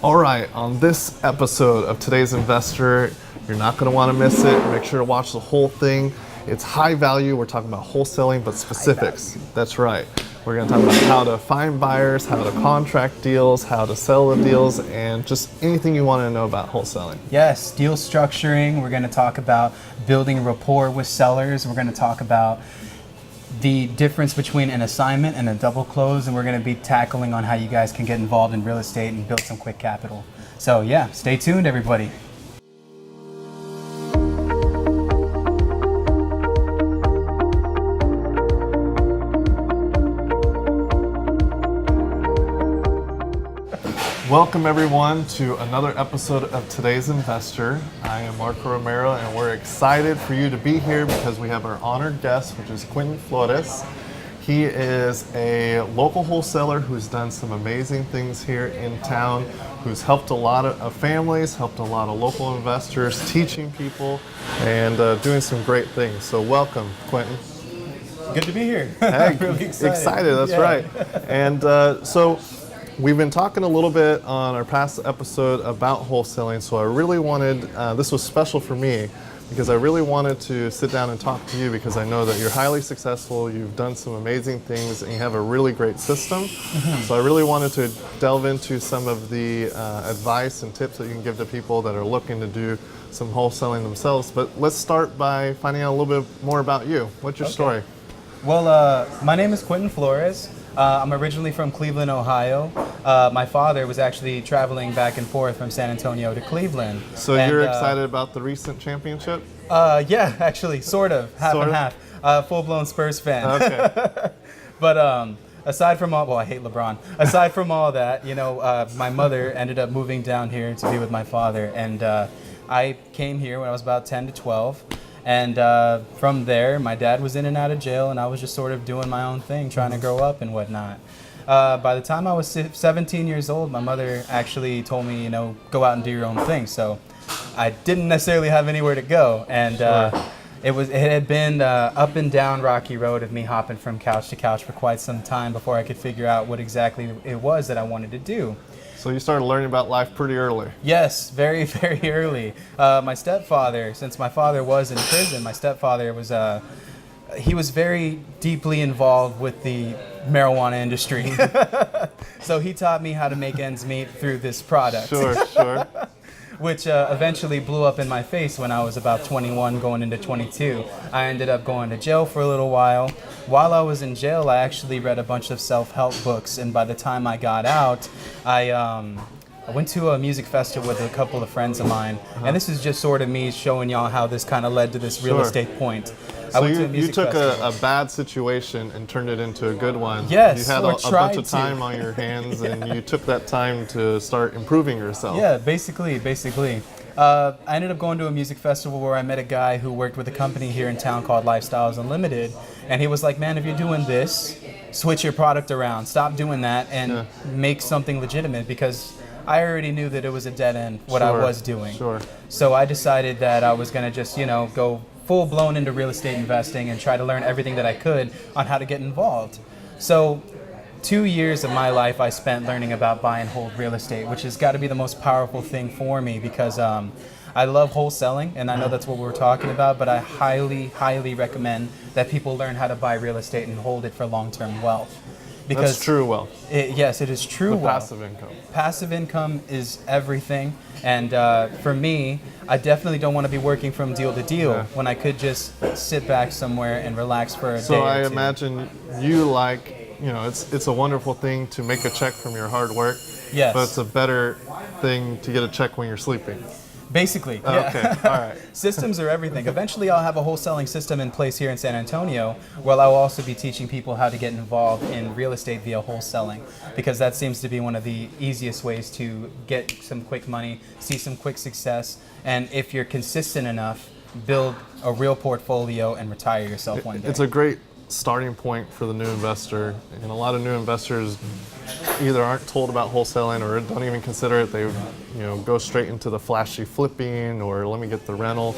All right, on this episode of Today's Investor, you're not going to want to miss it. Make sure to watch the whole thing. It's high value. We're talking about wholesaling, but specifics. That's right. We're going to talk about how to find buyers, how to contract deals, how to sell the deals, and just anything you want to know about wholesaling. Yes, deal structuring. We're going to talk about building rapport with sellers. We're going to talk about the difference between an assignment and a double close, and we're going to be tackling on how you guys can get involved in real estate and build some quick capital. So yeah, stay tuned, everybody. Welcome everyone to another episode of Today's Investor. I am Marco Romero and we're excited for you to be here because we have our honored guest, which is Quentin Flores. He is a local wholesaler who's done some amazing things here in town, who's helped a lot of families, helped a lot of local investors, teaching people, and doing some great things. So welcome, Quentin. Good to be here. Hey, really excited, that's right. And so we've been talking a little bit on our past episode about wholesaling, so I really wanted, this was special for me, because I really wanted to sit down and talk to you because I know that you're highly successful, you've done some amazing things, and you have a really great system. So I really wanted to delve into some of the advice and tips that you can give to people that are looking to do some wholesaling themselves. But let's start by finding out a little bit more about you. What's your story? Well, my name is Quentin Flores. I'm originally from Cleveland, Ohio. My father was actually traveling back and forth from San Antonio to Cleveland. So you're excited about the recent championship? Yeah, actually, sort of, half and half. Full-blown Spurs fan. Okay. But aside from all, well, I hate LeBron. Aside from all that, you know, my mother ended up moving down here to be with my father, and I came here when I was about 10 to 12. And from there, my dad was in and out of jail, and I was just sort of doing my own thing, trying to grow up and whatnot. By the time I was 17 years old, my mother actually told me, you know, go out and do your own thing. So I didn't necessarily have anywhere to go, and it had been up and down rocky road of me hopping from couch to couch for quite some time before I could figure out what exactly it was that I wanted to do. So you started learning about life pretty early. Yes, very, very early. My stepfather, since my father was in prison, my stepfather was he was very deeply involved with the marijuana industry. So he taught me how to make ends meet through this product. Sure. Which eventually blew up in my face when I was about 21 going into 22. I ended up going to jail for a little while. While I was in jail, I actually read a bunch of self-help books, and by the time I got out, I went to a music festival with a couple of friends of mine, and this is just sort of me showing y'all how this kind of led to this real estate point. So you took a bad situation and turned it into a good one. Yes, you had a bunch of time on your hands, and you took that time to start improving yourself. Yeah, basically. I ended up going to a music festival where I met a guy who worked with a company here in town called Lifestyles Unlimited, and he was like, man, if you're doing this, switch your product around, stop doing that, and make something legitimate, because I already knew that it was a dead end, what I was doing. So I decided that I was going to just, you know, go full-blown into real estate investing and try to learn everything that I could on how to get involved. So 2 years of my life I spent learning about buy and hold real estate, which has got to be the most powerful thing for me, because I love wholesaling, and I know that's what we're talking about, but I highly, highly recommend that people learn how to buy real estate and hold it for long-term wealth. Because that's true wealth. Yes, it is true wealth. Passive income. Passive income is everything, and for me, I definitely don't want to be working from deal to deal when I could just sit back somewhere and relax for a day or two. So I imagine you like, you know, it's a wonderful thing to make a check from your hard work. Yes. But it's a better thing to get a check when you're sleeping. Basically, Okay, all right. Systems are everything. Eventually, I'll have a wholesaling system in place here in San Antonio, where I will also be teaching people how to get involved in real estate via wholesaling, because that seems to be one of the easiest ways to get some quick money, see some quick success, and if you're consistent enough, build a real portfolio and retire yourself one day. It's a great starting point for the new investor, and a lot of new investors either aren't told about wholesaling or don't even consider it. They, go straight into the flashy flipping or let me get the rental,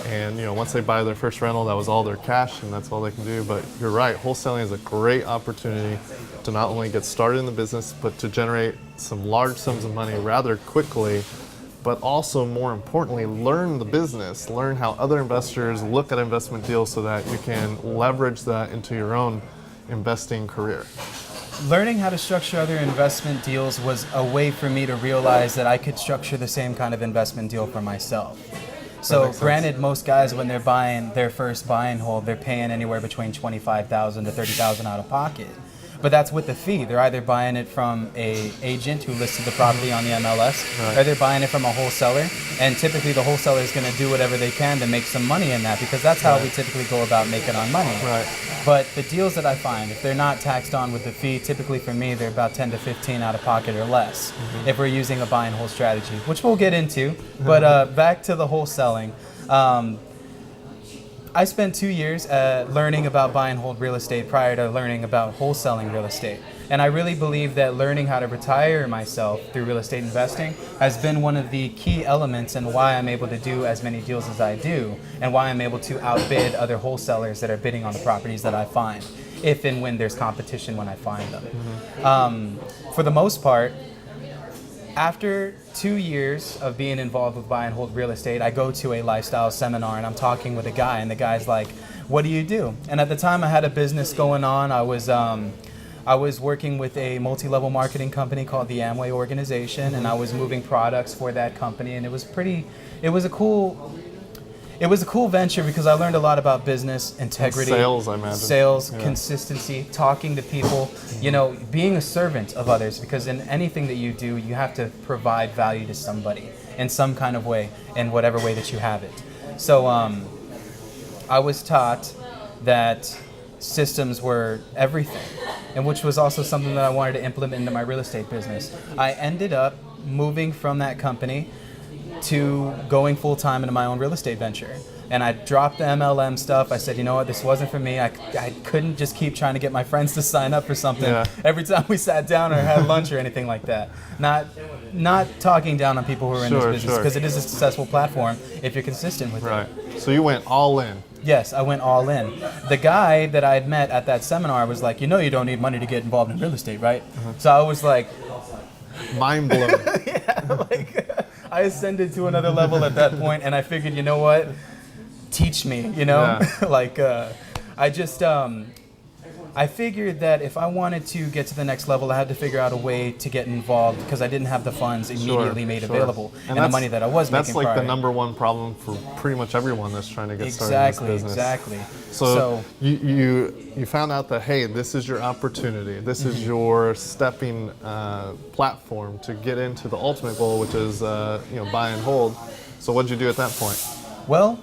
and once they buy their first rental, that was all their cash and that's all they can do. But you're right, wholesaling is a great opportunity to not only get started in the business but to generate some large sums of money rather quickly, but also more importantly, learn the business, learn how other investors look at investment deals so that you can leverage that into your own investing career. Learning how to structure other investment deals was a way for me to realize that I could structure the same kind of investment deal for myself. So granted, most guys, when they're buying their first buy and hold, they're paying anywhere between $25,000 to $30,000 out of pocket. But that's with the fee. They're either buying it from a agent who listed the property on the MLS, or they're buying it from a wholesaler. And typically the wholesaler is going to do whatever they can to make some money in that, because that's how we typically go about making our money. Right. But the deals that I find, if they're not taxed on with the fee, typically for me, they're about 10 to 15 out of pocket or less if we're using a buy and hold strategy, which we'll get into. But back to the wholesaling. I spent 2 years learning about buy and hold real estate prior to learning about wholesaling real estate. And I really believe that learning how to retire myself through real estate investing has been one of the key elements in why I'm able to do as many deals as I do, and why I'm able to outbid other wholesalers that are bidding on the properties that I find, if and when there's competition when I find them. For the most part, after 2 years of being involved with buy and hold real estate, I go to a lifestyle seminar and I'm talking with a guy, and the guy's like, "What do you do?" And at the time I had a business going on. I was working with a multi-level marketing company called the Amway organization, and I was moving products for that company, and it was a cool venture because I learned a lot about business, integrity, Sales, I imagine. Sales, consistency, talking to people, being a servant of others, because in anything that you do, you have to provide value to somebody in some kind of way, in whatever way that you have it. So I was taught that systems were everything, and which was also something that I wanted to implement into my real estate business. I ended up moving from that company to going full-time into my own real estate venture. And I dropped the MLM stuff. I said, you know what, this wasn't for me. I couldn't just keep trying to get my friends to sign up for something every time we sat down or had lunch or anything like that. Not talking down on people who are in this business, because it is a successful platform if you're consistent with it. Right. So you went all in. Yes, I went all in. The guy that I had met at that seminar was like, you don't need money to get involved in real estate, right? So I was like, mind blown. I ascended to another level at that point, and I figured, you know what? Teach me, I figured that if I wanted to get to the next level, I had to figure out a way to get involved, because I didn't have the funds immediately made available, and the money that I was making prior. That's like the number one problem for pretty much everyone that's trying to get started in this business. Exactly. So you found out that, hey, this is your opportunity. This is your stepping platform to get into the ultimate goal, which is buy and hold. So what did you do at that point? Well,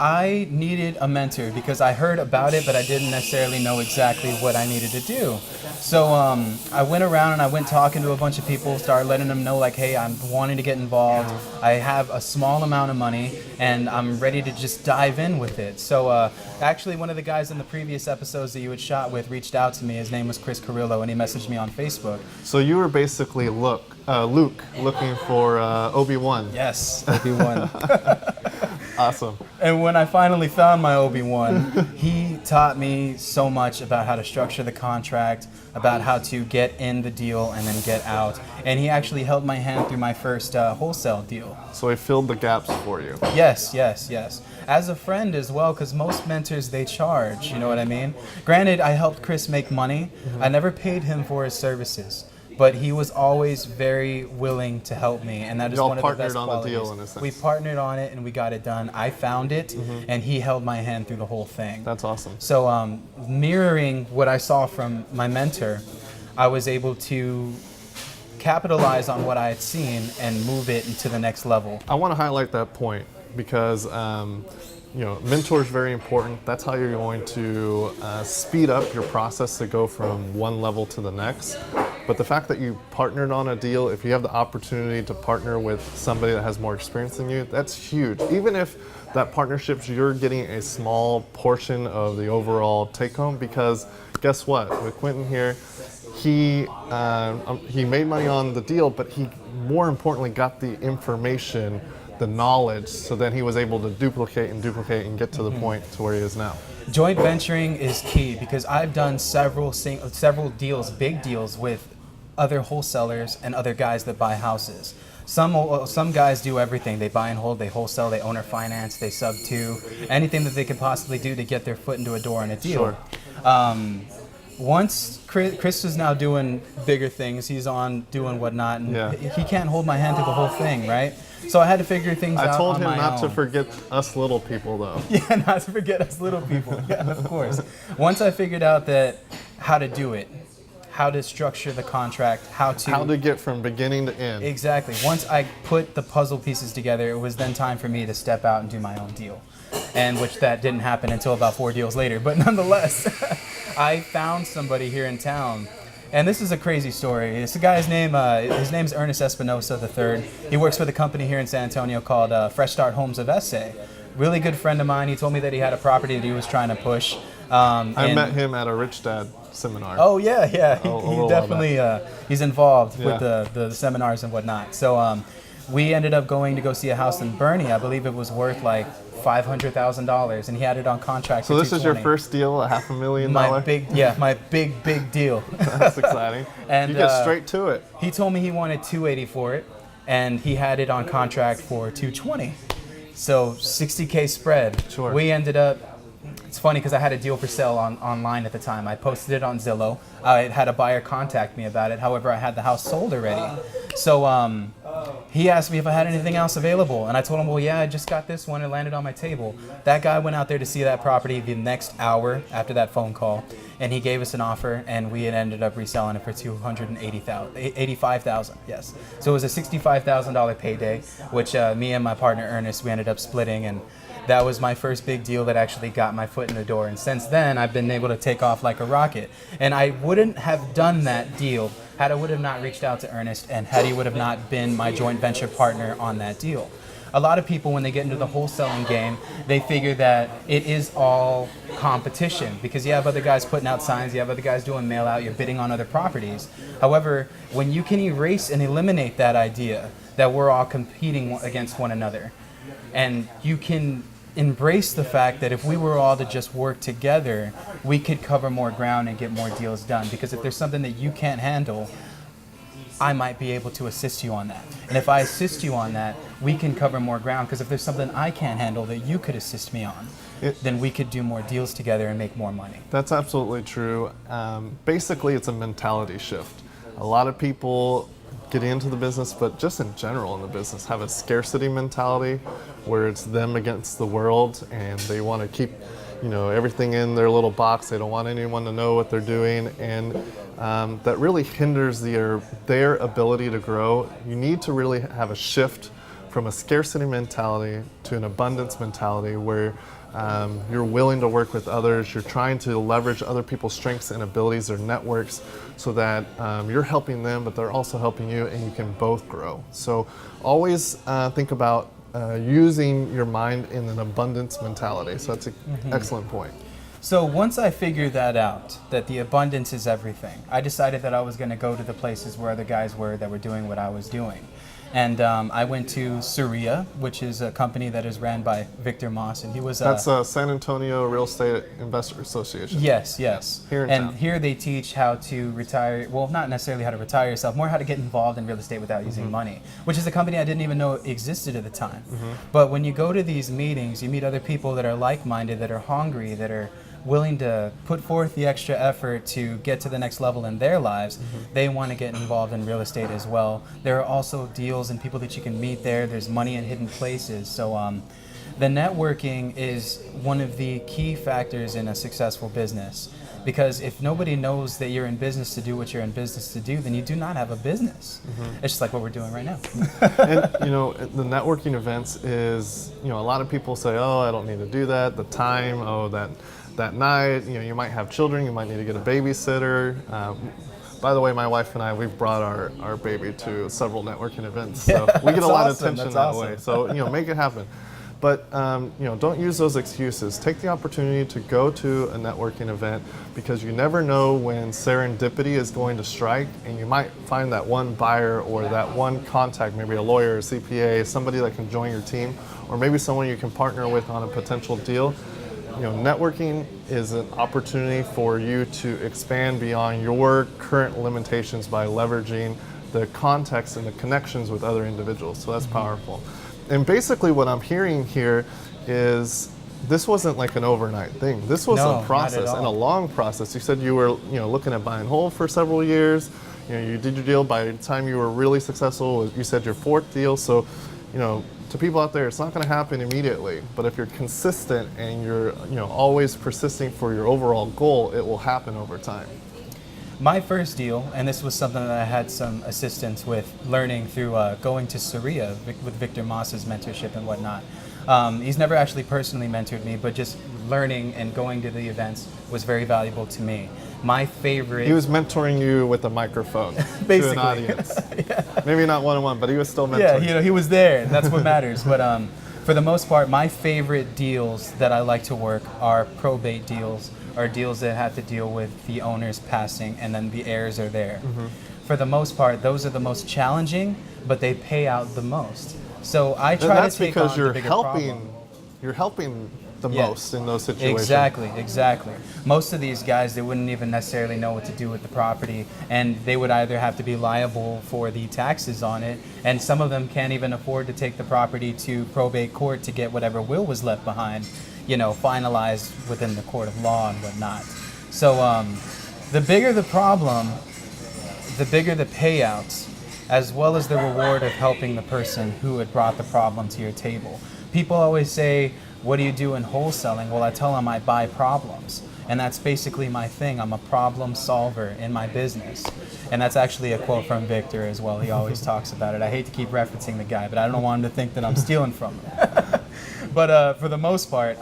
I needed a mentor because I heard about it, but I didn't necessarily know exactly what I needed to do. So I went around and I went talking to a bunch of people, started letting them know, like, hey, I'm wanting to get involved. I have a small amount of money and I'm ready to just dive in with it. So actually, one of the guys in the previous episodes that you had shot with reached out to me. His name was Chris Carrillo, and he messaged me on Facebook. So you were basically Luke looking for Obi-Wan. Yes, Obi-Wan. Awesome. And when I finally found my Obi-Wan, he taught me so much about how to structure the contract, about how to get in the deal and then get out. And he actually held my hand through my first wholesale deal. So he filled the gaps for you. Yes. As a friend as well, because most mentors, they charge, you know what I mean? Granted, I helped Chris make money. I never paid him for his services, but he was always very willing to help me, and that is one of the best qualities. Y'all partnered on the deal in a sense. We partnered on it, and we got it done. I found it, and he held my hand through the whole thing. That's awesome. So mirroring what I saw from my mentor, I was able to capitalize on what I had seen and move it into the next level. I want to highlight that point because mentor is very important. That's how you're going to speed up your process to go from one level to the next. But the fact that you partnered on a deal, if you have the opportunity to partner with somebody that has more experience than you, that's huge. Even if that partnership, you're getting a small portion of the overall take home, because guess what? With Quentin here, he made money on the deal, but he more importantly got the information, the knowledge, so then he was able to duplicate and get to the point to where he is now. Joint venturing is key, because I've done several deals, big deals with other wholesalers and other guys that buy houses. Some guys do everything. They buy and hold, they wholesale, they owner finance, they sub to, anything that they could possibly do to get their foot into a door in a deal. Sure. Once Chris is now doing bigger things, he's on doing whatnot, and he can't hold my hand through the whole thing, right? So I had to figure things out I told on him my not own. to forget us little people, though. Yeah, not to forget us little people. Yeah, of course. Once I figured out that how to do it, how to structure the contract, how to get from beginning to end. Exactly. Once I put the puzzle pieces together, it was then time for me to step out and do my own deal, and which that didn't happen until about 4 deals later. But nonetheless, I found somebody here in town. And this is a crazy story. It's a guy's name. His name's Ernest Espinosa III. He works for the company here in San Antonio called Fresh Start Homes of SA. Really good friend of mine. He told me that he had a property that he was trying to push. I met him at a Rich Dad seminar. Oh yeah. He little definitely he's involved with Yeah. the seminars and whatnot. So we ended up going to go see a house in Bernie. I believe it was worth like $500,000, and he had it on contract. So for this is your $220,000. first deal, $500,000? My big deal. That's exciting. And you get straight to it. He told me he wanted $280 for it, and he had it on contract for $220. So $60K spread. Sure. We ended up. It's funny because I had a deal for sale online at the time. I posted it on Zillow. I had a buyer contact me about it. However, I had the house sold already. So he asked me if I had anything else available. And I told him, well, yeah, I just got this one. It landed on my table. That guy went out there to see that property the next hour after that phone call. And he gave us an offer, and we had ended up reselling it for $285,000. Yes. So it was a $65,000 payday, which me and my partner Ernest, we ended up splitting, and that was my first big deal that actually got my foot in the door. And since then, I've been able to take off like a rocket. And I wouldn't have done that deal had I would have not reached out to Ernest, and had he would have not been my joint venture partner on that deal. A lot of people, when they get into the wholesaling game, they figure that it is all competition because you have other guys putting out signs, you have other guys doing mail out, you're bidding on other properties. However, when you can erase and eliminate that idea that we're all competing against one another, and you can embrace the fact that if we were all to just work together, we could cover more ground and get more deals done. Because if there's something that you can't handle, I might be able to assist you on that. And if I assist you on that, we can cover more ground. Because if there's something I can't handle that you could assist me on, then we could do more deals together and make more money. That's absolutely true. Basically, it's a mentality shift. A lot of people get into the business, but just in general in the business, have a scarcity mentality where it's them against the world, and they want to keep, everything in their little box. They don't want anyone to know what they're doing, and that really hinders their ability to grow. You need to really have a shift from a scarcity mentality to an abundance mentality where you're willing to work with others, you're trying to leverage other people's strengths and abilities or networks so that you're helping them, but they're also helping you, and you can both grow. So always think about using your mind in an abundance mentality. So that's an excellent point. So once I figured that out, that the abundance is everything, I decided that I was going to go to the places where other guys were that were doing what I was doing. And I went to Surya, which is a company that is ran by Victor Moss, and he was That's San Antonio Real Estate Investor Association. Yes. Here in town. Here they teach how to retire, well, not necessarily how to retire yourself, more how to get involved in real estate without using money, which is a company I didn't even know existed at the time. But when you go to these meetings, you meet other people that are like-minded, that are hungry, that are willing to put forth the extra effort to get to the next level in their lives. They want to get involved in real estate as well. There are also deals and people that you can meet there. There's money in hidden places. So the networking is one of the key factors in a successful business. Because if nobody knows that you're in business to do what you're in business to do, then you do not have a business. It's just like what we're doing right now. And the networking events is, a lot of people say, oh, I don't need to do that. The time, that night, you might have children, you might need to get a babysitter. By the way, my wife and I, we've brought our baby to several networking events, so we get a lot of attention that way. So make it happen. But don't use those excuses. Take the opportunity to go to a networking event, because you never know when serendipity is going to strike, and you might find that one buyer or that one contact, maybe a lawyer, a CPA, somebody that can join your team, or maybe someone you can partner with on a potential deal. networking is an opportunity for you to expand beyond your current limitations by leveraging the context and the connections with other individuals. So that's powerful. And basically what I'm hearing here is this wasn't like an overnight thing. This was No, a process, not at and a all. long process. You said you were looking at buy and hold for several years. You did your deal. By the time you were really successful, you said your fourth deal. So, to people out there, it's not going to happen immediately. But if you're consistent and you're always persisting for your overall goal, it will happen over time. My first deal, and this was something that I had some assistance with learning through going to Saria with Victor Moss's mentorship and whatnot. He's never actually personally mentored me, but just learning and going to the events was very valuable to me. My favorite... He was mentoring you with a microphone Basically. to an audience. Yeah. Maybe not one-on-one, but he was still mentoring. Yeah, he was there, and that's what matters. But for the most part, my favorite deals that I like to work are probate deals, or deals that have to deal with the owners passing and then the heirs are there. For the most part, those are the most challenging, but they pay out the most. So I try That's to take because on you're the bigger helping. problem. You're helping the Yes. most in those situations. Exactly. Most of these guys, they wouldn't even necessarily know what to do with the property, and they would either have to be liable for the taxes on it, and some of them can't even afford to take the property to probate court to get whatever will was left behind, finalized within the court of law and whatnot. So the bigger the problem, the bigger the payouts, as well as the reward of helping the person who had brought the problem to your table. People always say, what do you do in wholesaling? Well, I tell them I buy problems. And that's basically my thing. I'm a problem solver in my business. And that's actually a quote from Victor as well. He always talks about it. I hate to keep referencing the guy, but I don't want him to think that I'm stealing from him. But for the most part,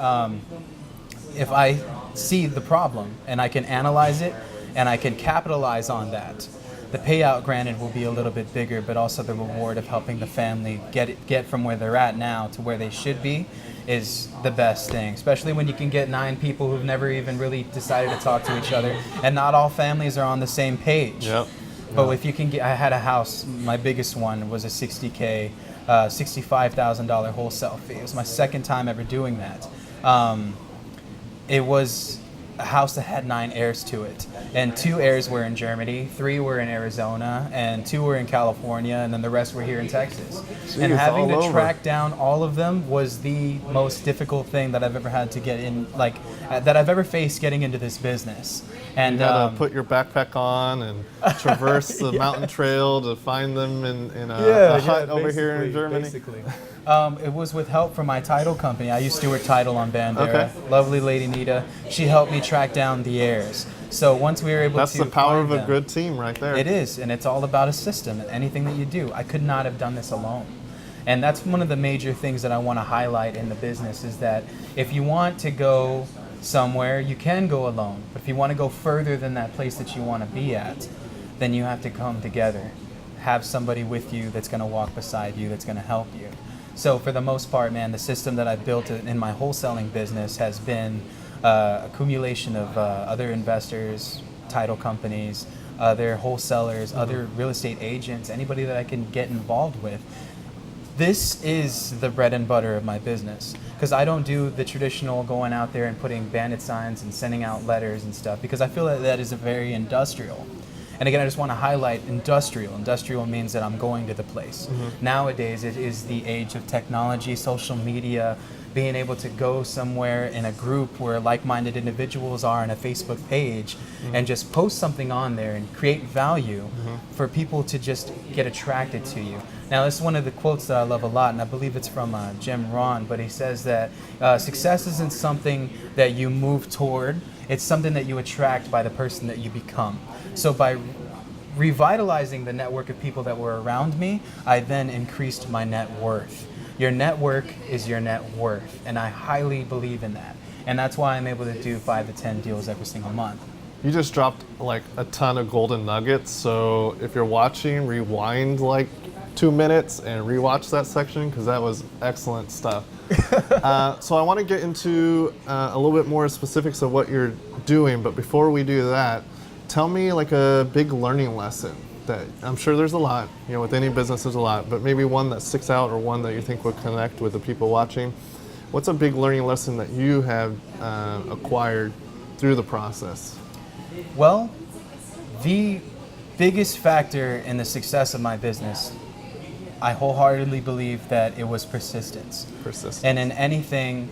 if I see the problem and I can analyze it and I can capitalize on that, the payout, granted, will be a little bit bigger, but also the reward of helping the family get from where they're at now to where they should be is the best thing, especially when you can get 9 people who've never even really decided to talk to each other, and not all families are on the same page. Yep. But if you can get, I had a house, my biggest one was a $60K, $65,000 wholesale fee. It was my second time ever doing that. It was a house that had 9 heirs to it, and 2 heirs were in Germany, 3 were in Arizona, and 2 were in California, and then the rest were here in Texas. And having to track down all of them was the most difficult thing that I've ever had to get in, that I've ever faced getting into this business. And you had to put your backpack on and traverse the mountain trail to find them in a hut over here in Germany. Basically. It was with help from my title company. I use Stewart Title on Bandera. Okay. Lovely lady Nita. She helped me track down the heirs. So once we were able That's to the power of find a them, good team right there. it is, and it's all about a system. Anything that you do, I could not have done this alone. And that's one of the major things that I want to highlight in the business is that if you want to go somewhere, you can go alone. But if you want to go further than that place that you want to be at, then you have to come together. Have somebody with you that's going to walk beside you, that's going to help you. So for the most part, man, the system that I've built in my wholesaling business has been accumulation of other investors, title companies, other wholesalers, other real estate agents, anybody that I can get involved with. This is the bread and butter of my business, because I don't do the traditional going out there and putting bandit signs and sending out letters and stuff, because I feel that that is a very industrial. And again, I just want to highlight industrial. Industrial means that I'm going to the place. Nowadays, it is the age of technology, social media, being able to go somewhere in a group where like-minded individuals are on a Facebook page and just post something on there and create value for people to just get attracted to you. Now, this is one of the quotes that I love a lot, and I believe it's from Jim Rohn, but he says that success isn't something that you move toward, it's something that you attract by the person that you become. So by revitalizing the network of people that were around me, I then increased my net worth. Your network is your net worth, and I highly believe in that. And that's why I'm able to do 5 to 10 deals every single month. You just dropped like a ton of golden nuggets. So if you're watching, rewind like 2 minutes and rewatch that section, because that was excellent stuff. So I want to get into a little bit more specifics of what you're doing, but before we do that, tell me like a big learning lesson that I'm sure there's a lot, with any business there's a lot, but maybe one that sticks out or one that you think would connect with the people watching What's a big learning lesson that you have acquired through the process? Well, the biggest factor in the success of my business, I wholeheartedly believe that it was persistence. Persistence. And in anything,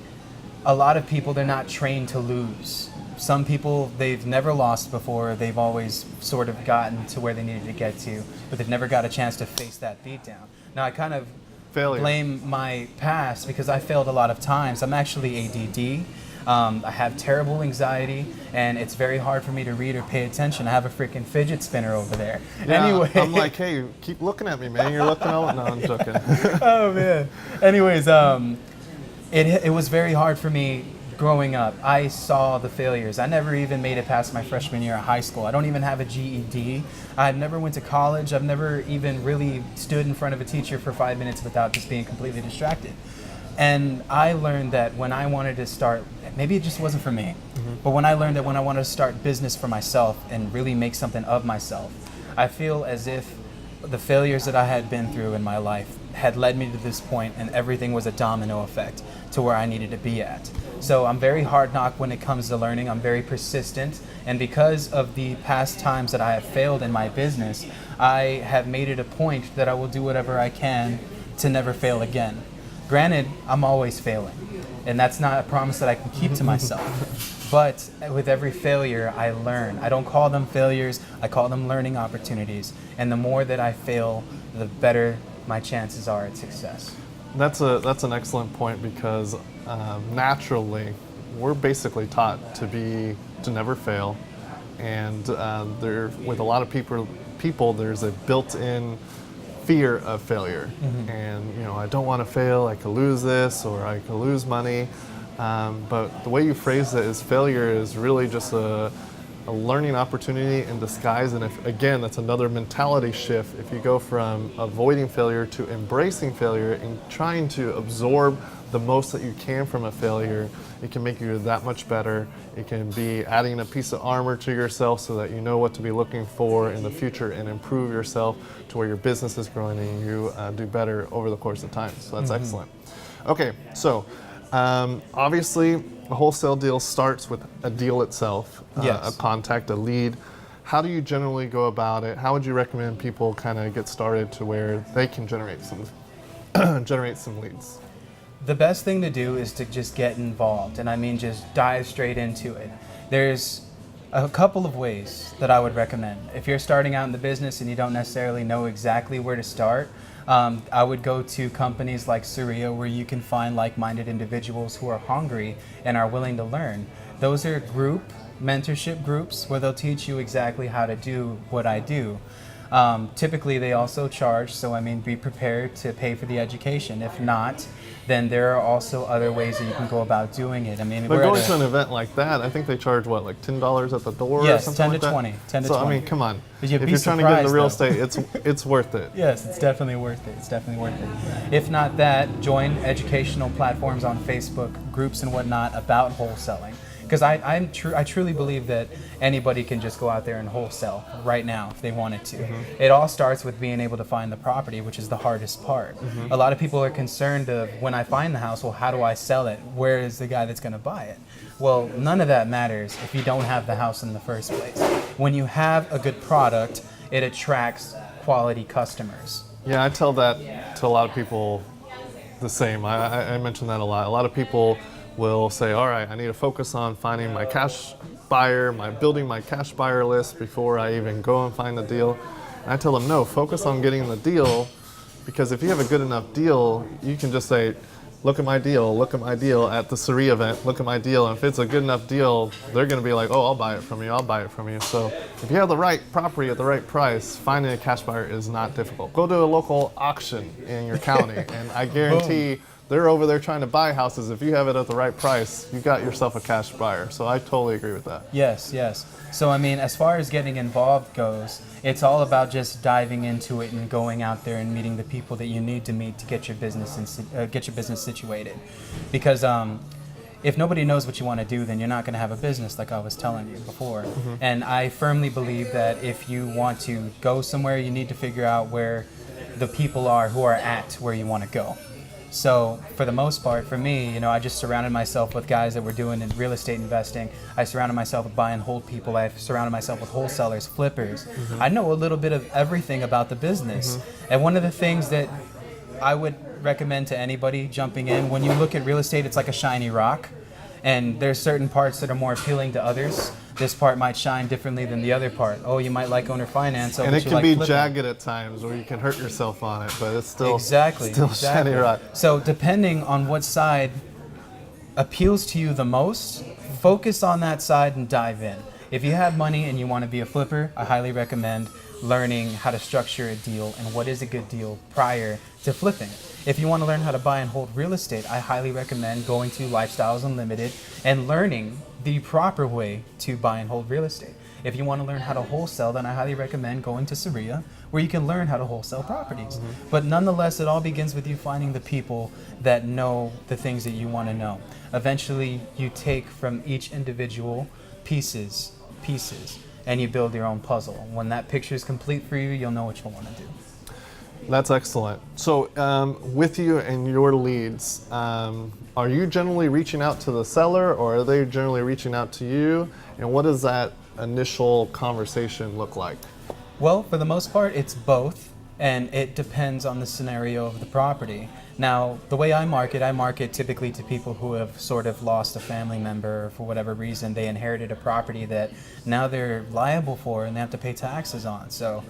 a lot of people, they're not trained to lose. Some people, they've never lost before. They've always sort of gotten to where they needed to get to, but they've never got a chance to face that beatdown. Now, I kind of blame my past because I failed a lot of times. I'm actually ADD. I have terrible anxiety, and it's very hard for me to read or pay attention. I have a freaking fidget spinner over there. Yeah, anyway, I'm like, hey, keep looking at me, man. You're looking over. No, I'm joking. Oh man. Anyways, it was very hard for me growing up. I saw the failures. I never even made it past my freshman year of high school. I don't even have a GED. I never went to college. I've never even really stood in front of a teacher for 5 minutes without just being completely distracted. And I learned that when I wanted to start, maybe it just wasn't for me, but when I learned that when I wanted to start business for myself and really make something of myself, I feel as if the failures that I had been through in my life had led me to this point, and everything was a domino effect to where I needed to be at. So I'm very hard knock when it comes to learning. I'm very persistent, and because of the past times that I have failed in my business, I have made it a point that I will do whatever I can to never fail again. Granted, I'm always failing, and that's not a promise that I can keep to myself. But with every failure, I learn. I don't call them failures, I call them learning opportunities. And the more that I fail, the better my chances are at success. That's an excellent point because naturally, we're basically taught to never fail, and with a lot of people, there's a built-in fear of failure. And I don't want to fail, I could lose this or I could lose money, but the way you phrase it is failure is really just a learning opportunity in disguise. And again, that's another mentality shift. If you go from avoiding failure to embracing failure and trying to absorb the most that you can from a failure, it can make you that much better. It can be adding a piece of armor to yourself so that you know what to be looking for in the future and improve yourself to where your business is growing and you do better over the course of time. So that's excellent. Okay, so obviously a wholesale deal starts with a deal itself, Yes. a contact, a lead. How do you generally go about it? How would you recommend people kind of get started to where they can generate some leads? The best thing to do is to just get involved, and I mean just dive straight into it. There's a couple of ways that I would recommend. If you're starting out in the business and you don't necessarily know exactly where to start, I would go to companies like Surya, where you can find like-minded individuals who are hungry and are willing to learn. Those are mentorship groups where they'll teach you exactly how to do what I do. Typically they also charge, so I mean be prepared to pay for the education. If not, then there are also other ways that you can go about doing it. I mean, but going to an event like that, I think they charge what, like $10 at the door or something like that? Yes, 10 to 20. So I mean, come on. If If you're trying to get into real estate, it's worth it. Yes, it's definitely worth it. It's definitely worth it. If not that, join educational platforms on Facebook, groups and whatnot about wholesaling. Because I truly believe that anybody can just go out there and wholesale right now if they wanted to. It all starts with being able to find the property, which is the hardest part. A lot of people are concerned of, when I find the house, well, how do I sell it? Where is the guy that's going to buy it? Well, none of that matters if you don't have the house in the first place. When you have a good product, it attracts quality customers. Yeah, I tell that to a lot of people the same. I mention that a lot. A lot of people will say, all right, I need to focus on finding my cash buyer, building my cash buyer list before I even go and find the deal. And I tell them, no, focus on getting the deal, because if you have a good enough deal, you can just say, look at my deal at the Surrey event, look at my deal. And if it's a good enough deal, they're going to be like, oh, I'll buy it from you. So if you have the right property at the right price, finding a cash buyer is not difficult. Go to a local auction in your county, and I guarantee they're over there trying to buy houses. If you have it at the right price, you got yourself a cash buyer. So I totally agree with that. Yes. So I mean, as far as getting involved goes, it's all about just diving into it and going out there and meeting the people that you need to meet to get your business situated. Because if nobody knows what you want to do, then you're not going to have a business, like I was telling you before. And I firmly believe that if you want to go somewhere, you need to figure out where the people are who are at where you want to go. So for the most part, for me, you know, I just surrounded myself with guys that were doing in real estate investing. I surrounded myself with buy and hold people. I surrounded myself with wholesalers, flippers. I know a little bit of everything about the business. And one of the things that I would recommend to anybody jumping in, when you look at real estate, it's like a shiny rock. And there's certain parts that are more appealing to others. This part might shine differently than the other part. Oh, you might like owner finance. And it can be jagged at times, or you can hurt yourself on it, but it's still still shiny rock. So depending on what side appeals to you the most, focus on that side and dive in. If you have money and you want to be a flipper, I highly recommend learning how to structure a deal and what is a good deal prior to flipping. If you want to learn how to buy and hold real estate, I highly recommend going to Lifestyles Unlimited and learning the proper way to buy and hold real estate. If you want to learn how to wholesale, then I highly recommend going to Syria, where you can learn how to wholesale properties. But nonetheless, it all begins with you finding the people that know the things that you want to know. Eventually, you take from each individual pieces, and you build your own puzzle. When that picture is complete for you, you'll know what you want to do. That's excellent. So with you and your leads, are you generally reaching out to the seller, or are they generally reaching out to you? And what does that initial conversation look like? Well, for the most part, it's both, and it depends on the scenario of the property. Now, the way I market typically to people who have sort of lost a family member, or for whatever reason they inherited a property that now they're liable for and they have to pay taxes on. So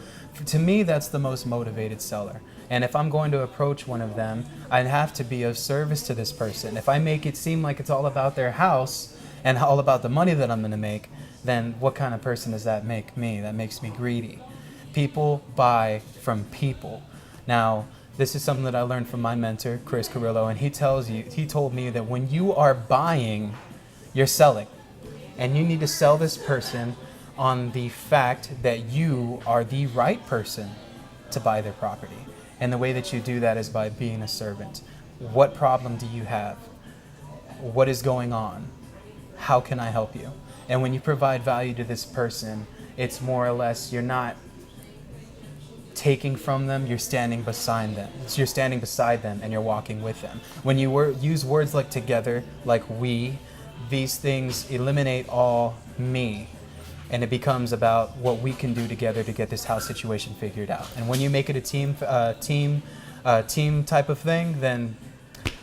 to me, that's the most motivated seller. And if I'm going to approach one of them, I'd have to be of service to this person. If I make it seem like it's all about their house and all about the money that I'm going to make, then what kind of person does that make me? That makes me greedy. People buy from people. Now, this is something that I learned from my mentor, Chris Carrillo, and he told me that when you are buying, you're selling. And you need to sell this person on the fact that you are the right person to buy their property. And the way that you do that is by being a servant. What problem do you have? What is going on? How can I help you? And when you provide value to this person, it's more or less, you're not taking from them, you're standing beside them. So you're standing beside them and you're walking with them. When you use words like together, like we, these things eliminate all me. And it becomes about what we can do together to get this house situation figured out. And when you make it a team type of thing, then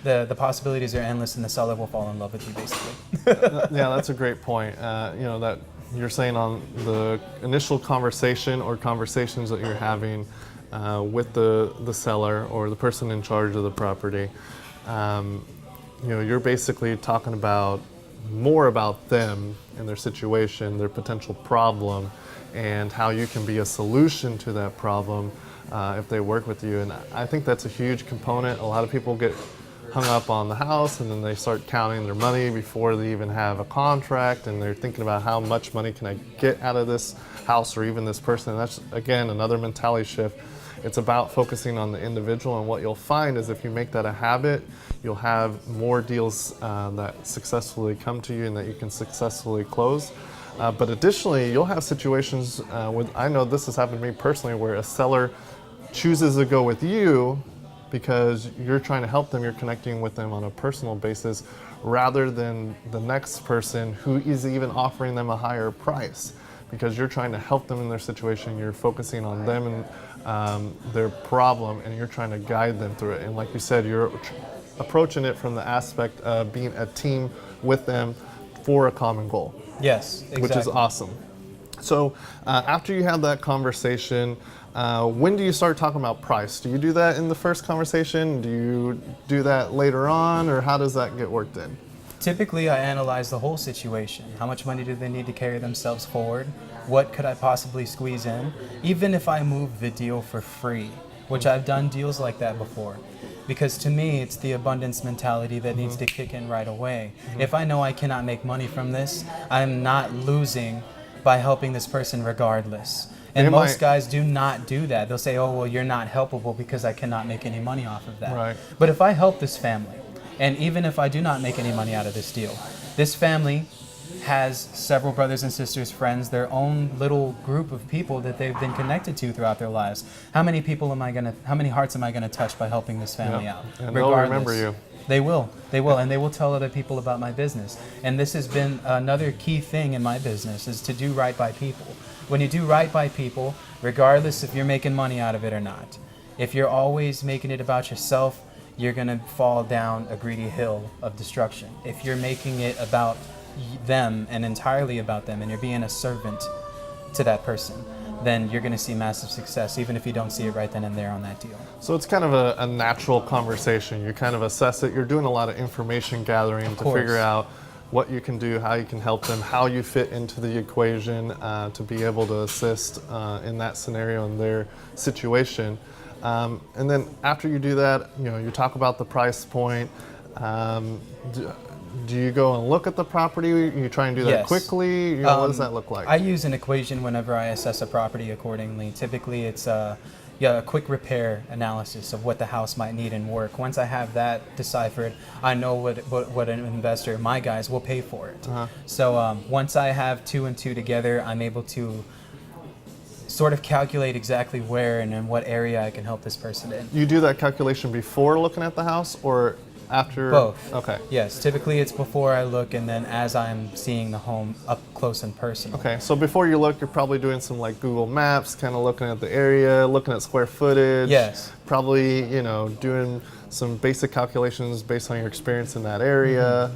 the possibilities are endless, and the seller will fall in love with you, basically. Yeah, that's a great point. You know, that you're saying on the initial conversation or conversations that you're having with the seller or the person in charge of the property, you know, you're basically talking about more about them and their situation, their potential problem, and how you can be a solution to that problem if they work with you. And I think that's a huge component. A lot of people get hung up on the house, and then they start counting their money before they even have a contract, and they're thinking about how much money can I get out of this house or even this person. And that's, again, another mentality shift. It's about focusing on the individual, and what you'll find is if you make that a habit, you'll have more deals that successfully come to you and that you can successfully close. But additionally, you'll have situations I know this has happened to me personally, where a seller chooses to go with you because you're trying to help them, you're connecting with them on a personal basis, rather than the next person who is even offering them a higher price, because you're trying to help them in their situation, you're focusing on them and their problem, and you're trying to guide them through it. And like you said, you're approaching it from the aspect of being a team with them for a common goal. Yes, exactly. Which is awesome. So after you have that conversation, when do you start talking about price? Do you do that in the first conversation? Do you do that later on, or how does that get worked in? Typically, I analyze the whole situation. How much money do they need to carry themselves forward? What could I possibly squeeze in? Even if I move the deal for free, which I've done deals like that before. Because to me, it's the abundance mentality that needs to kick in right away. If I know I cannot make money from this, I'm not losing by helping this person regardless. And most guys do not do that. They'll say, oh, well, you're not helpable because I cannot make any money off of that. Right. But if I help this family, and even if I do not make any money out of this deal, this family has several brothers and sisters, friends, their own little group of people that they've been connected to throughout their lives. How many hearts am I gonna touch by helping this family out? And they'll remember you. They will, and they will tell other people about my business. And this has been another key thing in my business, is to do right by people. When you do right by people, regardless if you're making money out of it or not, if you're always making it about yourself, you're gonna fall down a greedy hill of destruction. If you're making it about them and entirely about them, and you're being a servant to that person, then you're going to see massive success, even if you don't see it right then and there on that deal. So it's kind of a natural conversation. You kind of assess it. You're doing a lot of information gathering to figure out what you can do, how you can help them, how you fit into the equation to be able to assist in that scenario, in their situation. And then after you do that, you talk about the price point. Do you go and look at the property? You try and do that Yes. quickly? What does that look like? I use an equation whenever I assess a property accordingly. Typically, it's a quick repair analysis of what the house might need and work. Once I have that deciphered, I know what an investor, my guys, will pay for it. So once I have 2 and 2 together, I'm able to sort of calculate exactly where and in what area I can help this person in. You do that calculation before looking at the house, or after? Both. Okay. Yes, typically it's before I look, and then as I'm seeing the home up close and personal. Okay, so before you look, you're probably doing some like Google Maps, kind of looking at the area, looking at square footage. Yes. Probably, doing some basic calculations based on your experience in that area.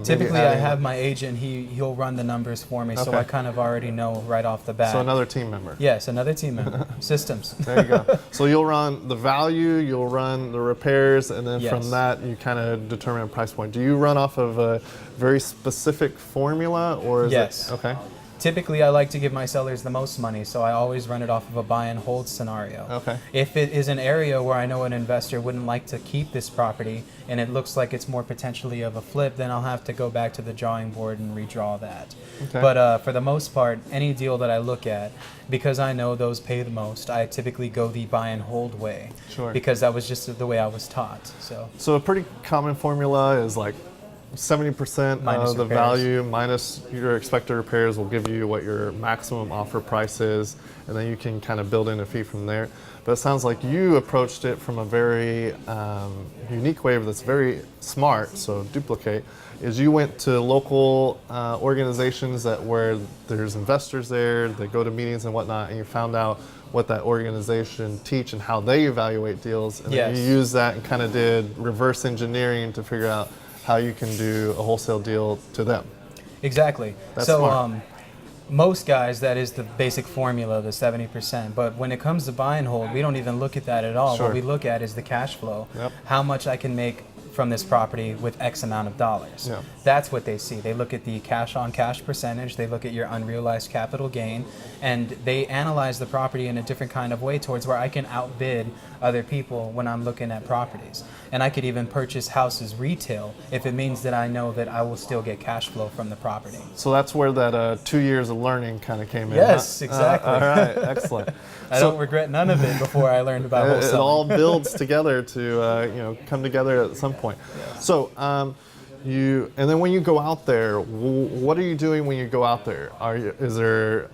Typically, I have my agent. He'll run the numbers for me, so I kind of already know right off the bat. So another team member. Yes, another team member. Systems. There you go. So you'll run the value, you'll run the repairs, and then from that you kind of determine a price point. Do you run off of a very specific formula, or is Yes. it okay? Typically, I like to give my sellers the most money, so I always run it off of a buy and hold scenario. Okay. If it is an area where I know an investor wouldn't like to keep this property and it looks like it's more potentially of a flip, then I'll have to go back to the drawing board and redraw that. Okay. But for the most part, any deal that I look at, because I know those pay the most, I typically go the buy and hold way. Sure. Because that was just the way I was taught. So a pretty common formula is like 70% Minus of the repairs. value minus your expected repairs will give you what your maximum offer price is, and then you can kind of build in a fee from there. But it sounds like you approached it from a very unique way that's very smart, so duplicate, is you went to local organizations where there's investors there, they go to meetings and whatnot, and you found out what that organization teach and how they evaluate deals, and then you used that and kind of did reverse engineering to figure out how you can do a wholesale deal to them. Exactly. That's so smart. most guys, that is the basic formula, the 70%. But when it comes to buy and hold, we don't even look at that at all. Sure. What we look at is the cash flow. Yep. How much I can make from this property with X amount of dollars. Yeah. That's what they see. They look at the cash on cash percentage, they look at your unrealized capital gain, and they analyze the property in a different kind of way towards where I can outbid other people when I'm looking at properties. And I could even purchase houses retail if it means that I know that I will still get cash flow from the property. So that's where that 2 years of learning kind of came in. Yes, exactly. All right, excellent. I don't regret none of it before I learned about wholesaling. It all builds together to come together at some point. Yeah. So and then when you go out there, what are you doing when you go out there? Is there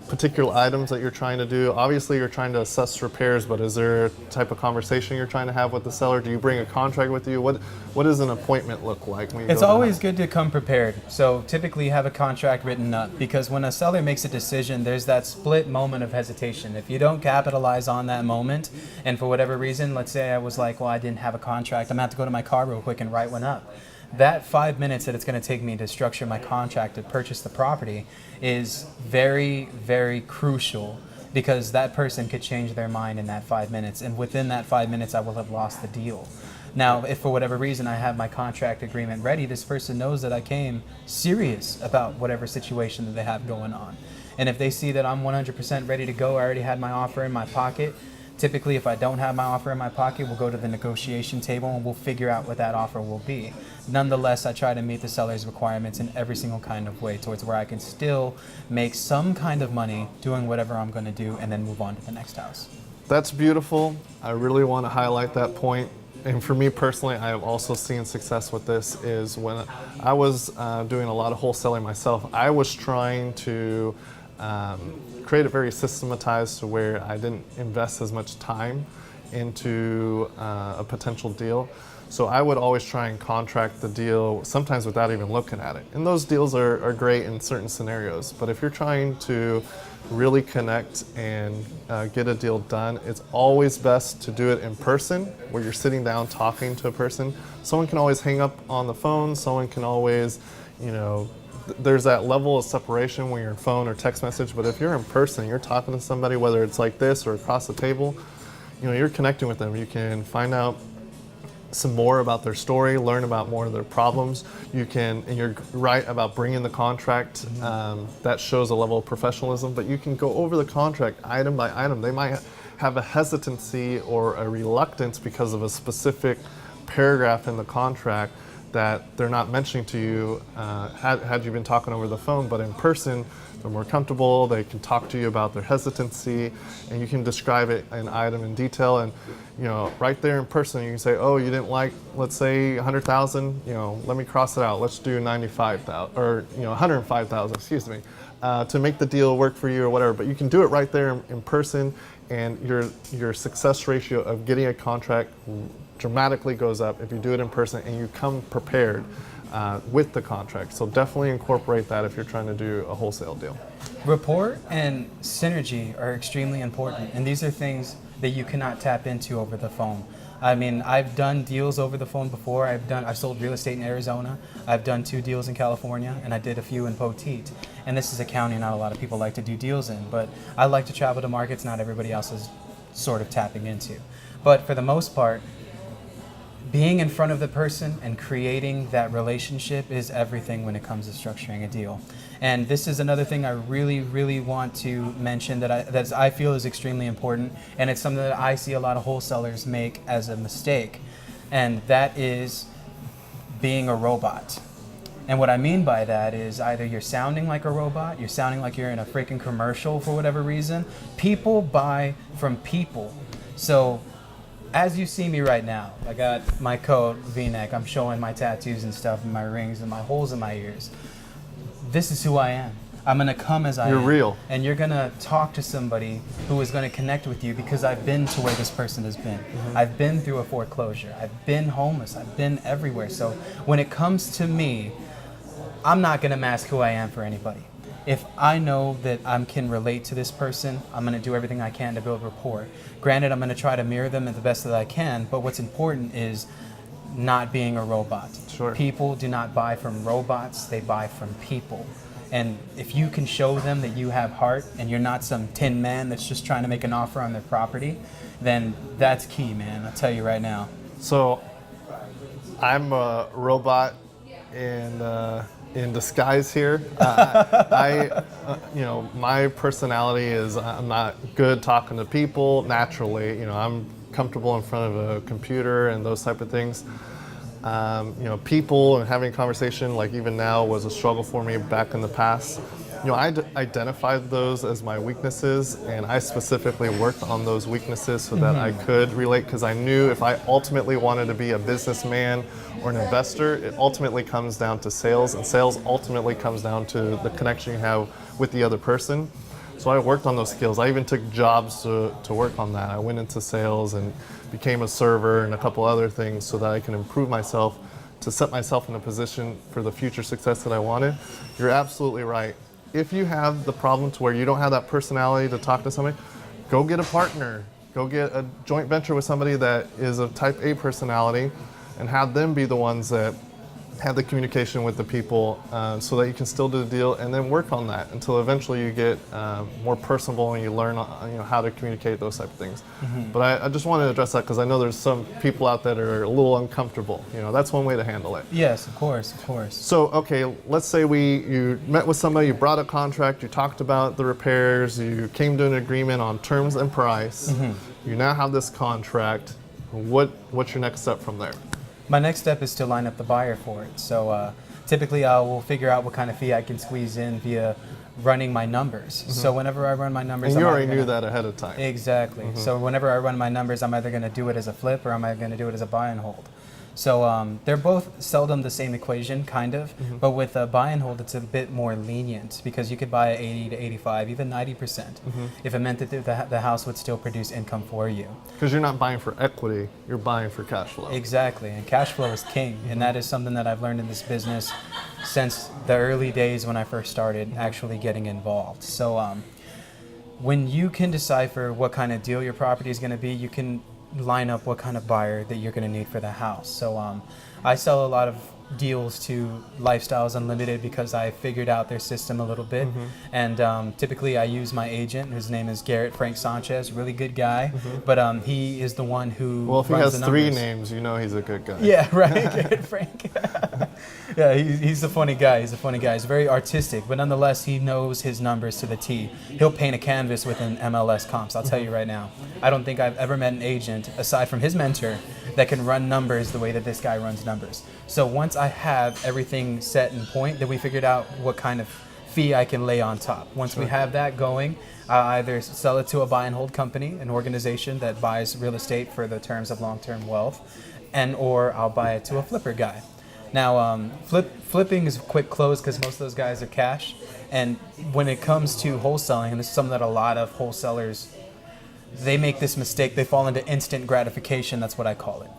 particular items that you're trying to do? Obviously, you're trying to assess repairs, but is there a type of conversation you're trying to have with the seller? Do you bring a contract with you? What does an appointment look like when you It's go to the always house? good to come prepared. So typically have a contract written up, because when a seller makes a decision, there's that split moment of hesitation. If you don't capitalize on that moment, and for whatever reason, let's say I was like, well, I didn't have a contract, I'm gonna have to go to my car real quick and write one up. That 5 minutes that it's going to take me to structure my contract to purchase the property is very, very crucial, because that person could change their mind in that 5 minutes, and within that 5 minutes I will have lost the deal. Now, if for whatever reason I have my contract agreement ready, this person knows that I came serious about whatever situation that they have going on. And if they see that I'm 100% ready to go, I already had my offer in my pocket. Typically, if I don't have my offer in my pocket, we'll go to the negotiation table and we'll figure out what that offer will be. Nonetheless, I try to meet the seller's requirements in every single kind of way towards where I can still make some kind of money doing whatever I'm going to do and then move on to the next house. That's beautiful. I really want to highlight that point. and for me personally, I have also seen success with this, is when I was doing a lot of wholesaling myself, I was trying to create it very systematized to where I didn't invest as much time into a potential deal. So I would always try and contract the deal, sometimes without even looking at it. And those deals are great in certain scenarios. But if you're trying to really connect and get a deal done, it's always best to do it in person, where you're sitting down talking to a person. Someone can always hang up on the phone. Someone can always, there's that level of separation when you're on phone or text message. But if you're in person, you're talking to somebody, whether it's like this or across the table, you're connecting with them. You can find out some more about their story, learn about more of their problems. And you're right about bringing the contract. That shows a level of professionalism, but you can go over the contract item by item. They might have a hesitancy or a reluctance because of a specific paragraph in the contract that they're not mentioning to you had you been talking over the phone, but in person, they're more comfortable. They can talk to you about their hesitancy, and you can describe it an item in detail. And right there in person, you can say, "Oh, you didn't like, let's say, 100,000. Let me cross it out. Let's do 95,000 or 105,000. Excuse me, to make the deal work for you or whatever." But you can do it right there in person, and your success ratio of getting a contract dramatically goes up if you do it in person and you come prepared with the contract. So definitely incorporate that if you're trying to do a wholesale deal. Rapport and synergy are extremely important, and these are things that you cannot tap into over the phone. I mean, I've done deals over the phone before. I've sold real estate in Arizona. I've done 2 deals in California, and I did a few in Poteet. And this is a county not a lot of people like to do deals in, but I like to travel to markets not everybody else is sort of tapping into. But for the most part, being in front of the person and creating that relationship is everything when it comes to structuring a deal. And this is another thing I really, really want to mention that I feel is extremely important, and it's something that I see a lot of wholesalers make as a mistake, and that is being a robot. And what I mean by that is either you're sounding like a robot, you're sounding like you're in a freaking commercial for whatever reason. People buy from people. So as you see me right now, I got my coat, V-neck, I'm showing my tattoos and stuff and my rings and my holes in my ears. This is who I am. I'm gonna come as I am. You're real. And you're gonna talk to somebody who is gonna connect with you because I've been to where this person has been. I've been through a foreclosure. I've been homeless. I've been everywhere. So when it comes to me, I'm not gonna mask who I am for anybody. If I know that I can relate to this person, I'm going to do everything I can to build rapport. Granted, I'm going to try to mirror them the best that I can, but what's important is not being a robot. Sure. People do not buy from robots, they buy from people. And if you can show them that you have heart and you're not some tin man that's just trying to make an offer on their property, then that's key, man. I'll tell you right now. So I'm a robot in disguise here. My personality is I'm not good talking to people naturally. I'm comfortable in front of a computer and those type of things. People and having a conversation, like even now, was a struggle for me back in the past. I identified those as my weaknesses, and I specifically worked on those weaknesses so that I could relate, because I knew if I ultimately wanted to be a businessman or an investor, it ultimately comes down to sales, and sales ultimately comes down to the connection you have with the other person. So I worked on those skills. I even took jobs to work on that. I went into sales and became a server and a couple other things so that I can improve myself to set myself in a position for the future success that I wanted. You're absolutely right. If you have the problem to where you don't have that personality to talk to somebody, go get a partner. Go get a joint venture with somebody that is a type A personality and have them be the ones that have the communication with the people so that you can still do the deal, and then work on that until eventually you get more personable and you learn how to communicate those type of things. But I just wanted to address that because I know there's some people out there that are a little uncomfortable. That's one way to handle it. Yes, of course, of course. So, okay, let's say you met with somebody, you brought a contract, you talked about the repairs, you came to an agreement on terms and price. You now have this contract. What's your next step from there? My next step is to line up the buyer for it. So typically I will figure out what kind of fee I can squeeze in via running my numbers. So whenever I run my numbers, And you I'm already either knew gonna- that ahead of time. Exactly. So whenever I run my numbers, I'm either going to do it as a flip or am I going to do it as a buy and hold. So they're both seldom the same equation, kind of. But with a buy and hold, it's a bit more lenient because you could buy at 80 to 85, even 90%, if it meant that the house would still produce income for you. Because you're not buying for equity, you're buying for cash flow. Exactly, and cash flow is king, and that is something that I've learned in this business since the early days when I first started actually getting involved. So when you can decipher what kind of deal your property is going to be, you can line up what kind of buyer that you're going to need for the house. So I sell a lot of deals to Lifestyles Unlimited because I figured out their system a little bit. And typically I use my agent, whose name is Garrett Frank Sanchez, really good guy. But he is the one who Well, if he runs has the 3 numbers. names, you know he's a good guy. Yeah, right, Garrett Frank. Yeah, he's a funny guy. He's a funny guy. He's very artistic, but nonetheless, he knows his numbers to the T. He'll paint a canvas with an MLS comps. I'll tell you right now. I don't think I've ever met an agent, aside from his mentor, that can run numbers the way that this guy runs numbers. So once I have everything set in point, then we figured out what kind of fee I can lay on top. Once we have that going, I'll either sell it to a buy and hold company, an organization that buys real estate for the terms of long-term wealth, and or I'll buy it to a flipper guy. Now, flipping is a quick close because most of those guys are cash. And when it comes to wholesaling, and this is something that a lot of wholesalers, they make this mistake. They fall into instant gratification. That's what I call it.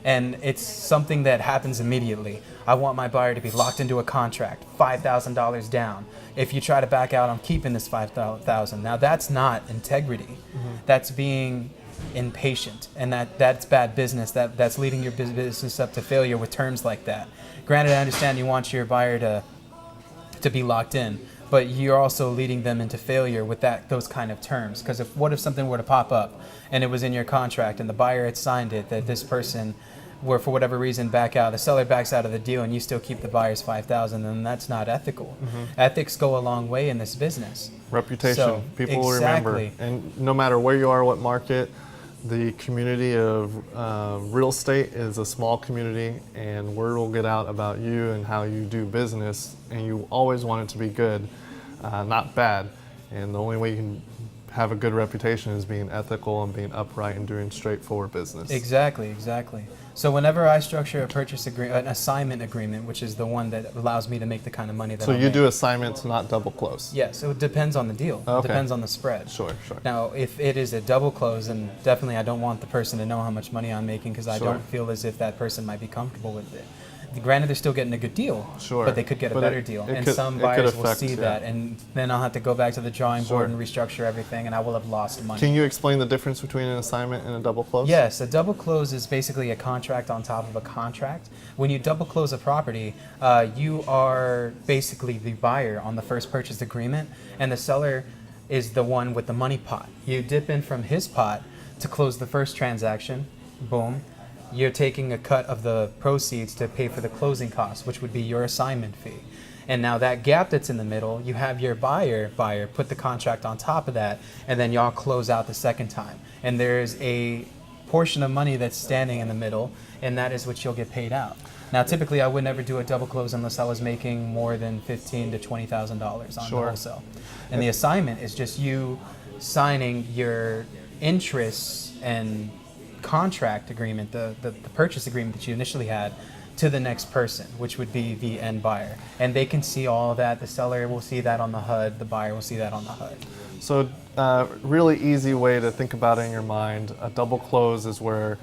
And it's something that happens immediately. I want my buyer to be locked into a contract, $5,000 down. If you try to back out, I'm keeping this $5,000. Now, that's not integrity. That's being impatient, and that's bad business. That's leading your business up to failure with terms like that. Granted, I understand you want your buyer to be locked in, but you're also leading them into failure with those kind of terms. Because what if something were to pop up and it was in your contract and the buyer had signed it that this person were for whatever reason back out, the seller backs out of the deal and you still keep the buyer's $5,000, then that's not ethical. Ethics go a long way in this business. Reputation, So, people will remember. exactly. And no matter where you are, what market, the community of real estate is a small community, and word will get out about you and how you do business, and you always want it to be good, not bad. And the only way you can have a good reputation is being ethical and being upright and doing straightforward business. Exactly. So whenever I structure an assignment agreement, which is the one that allows me to make the kind of money that So I'll you make. do assignments, not double close. Yes, so it depends on the deal. It Okay. depends on the spread. Sure. Now, if it is a double close, then definitely I don't want the person to know how much money I'm making because I Sure. don't feel as if that person might be comfortable with it. Granted, they're still getting a good deal, Sure. but they could get a But better it- deal. it And could- some it could buyers will affect, see yeah. that, and then I'll have to go back to the drawing Sure. board and restructure everything, and I will have lost money. Can you explain the difference between an assignment and a double close? Yes, a double close is basically a contract on top of a contract. When you double close a property, you are basically the buyer on the first purchase agreement, and the seller is the one with the money pot. You dip in from his pot to close the first transaction, boom. You're taking a cut of the proceeds to pay for the closing costs, which would be your assignment fee. And now that gap that's in the middle, you have your buyer put the contract on top of that, and then y'all close out the second time. And there's a portion of money that's standing in the middle, and that is what you'll get paid out. Now, typically, I would never do a double close unless I was making more than $15,000 to $20,000 on the Sure. wholesale. And the assignment is just you signing your interests and contract agreement, the purchase agreement that you initially had, to the next person, which would be the end buyer. And they can see all of that. The seller will see that on the HUD. The buyer will see that on the HUD. So really easy way to think about it in your mind. A double close is where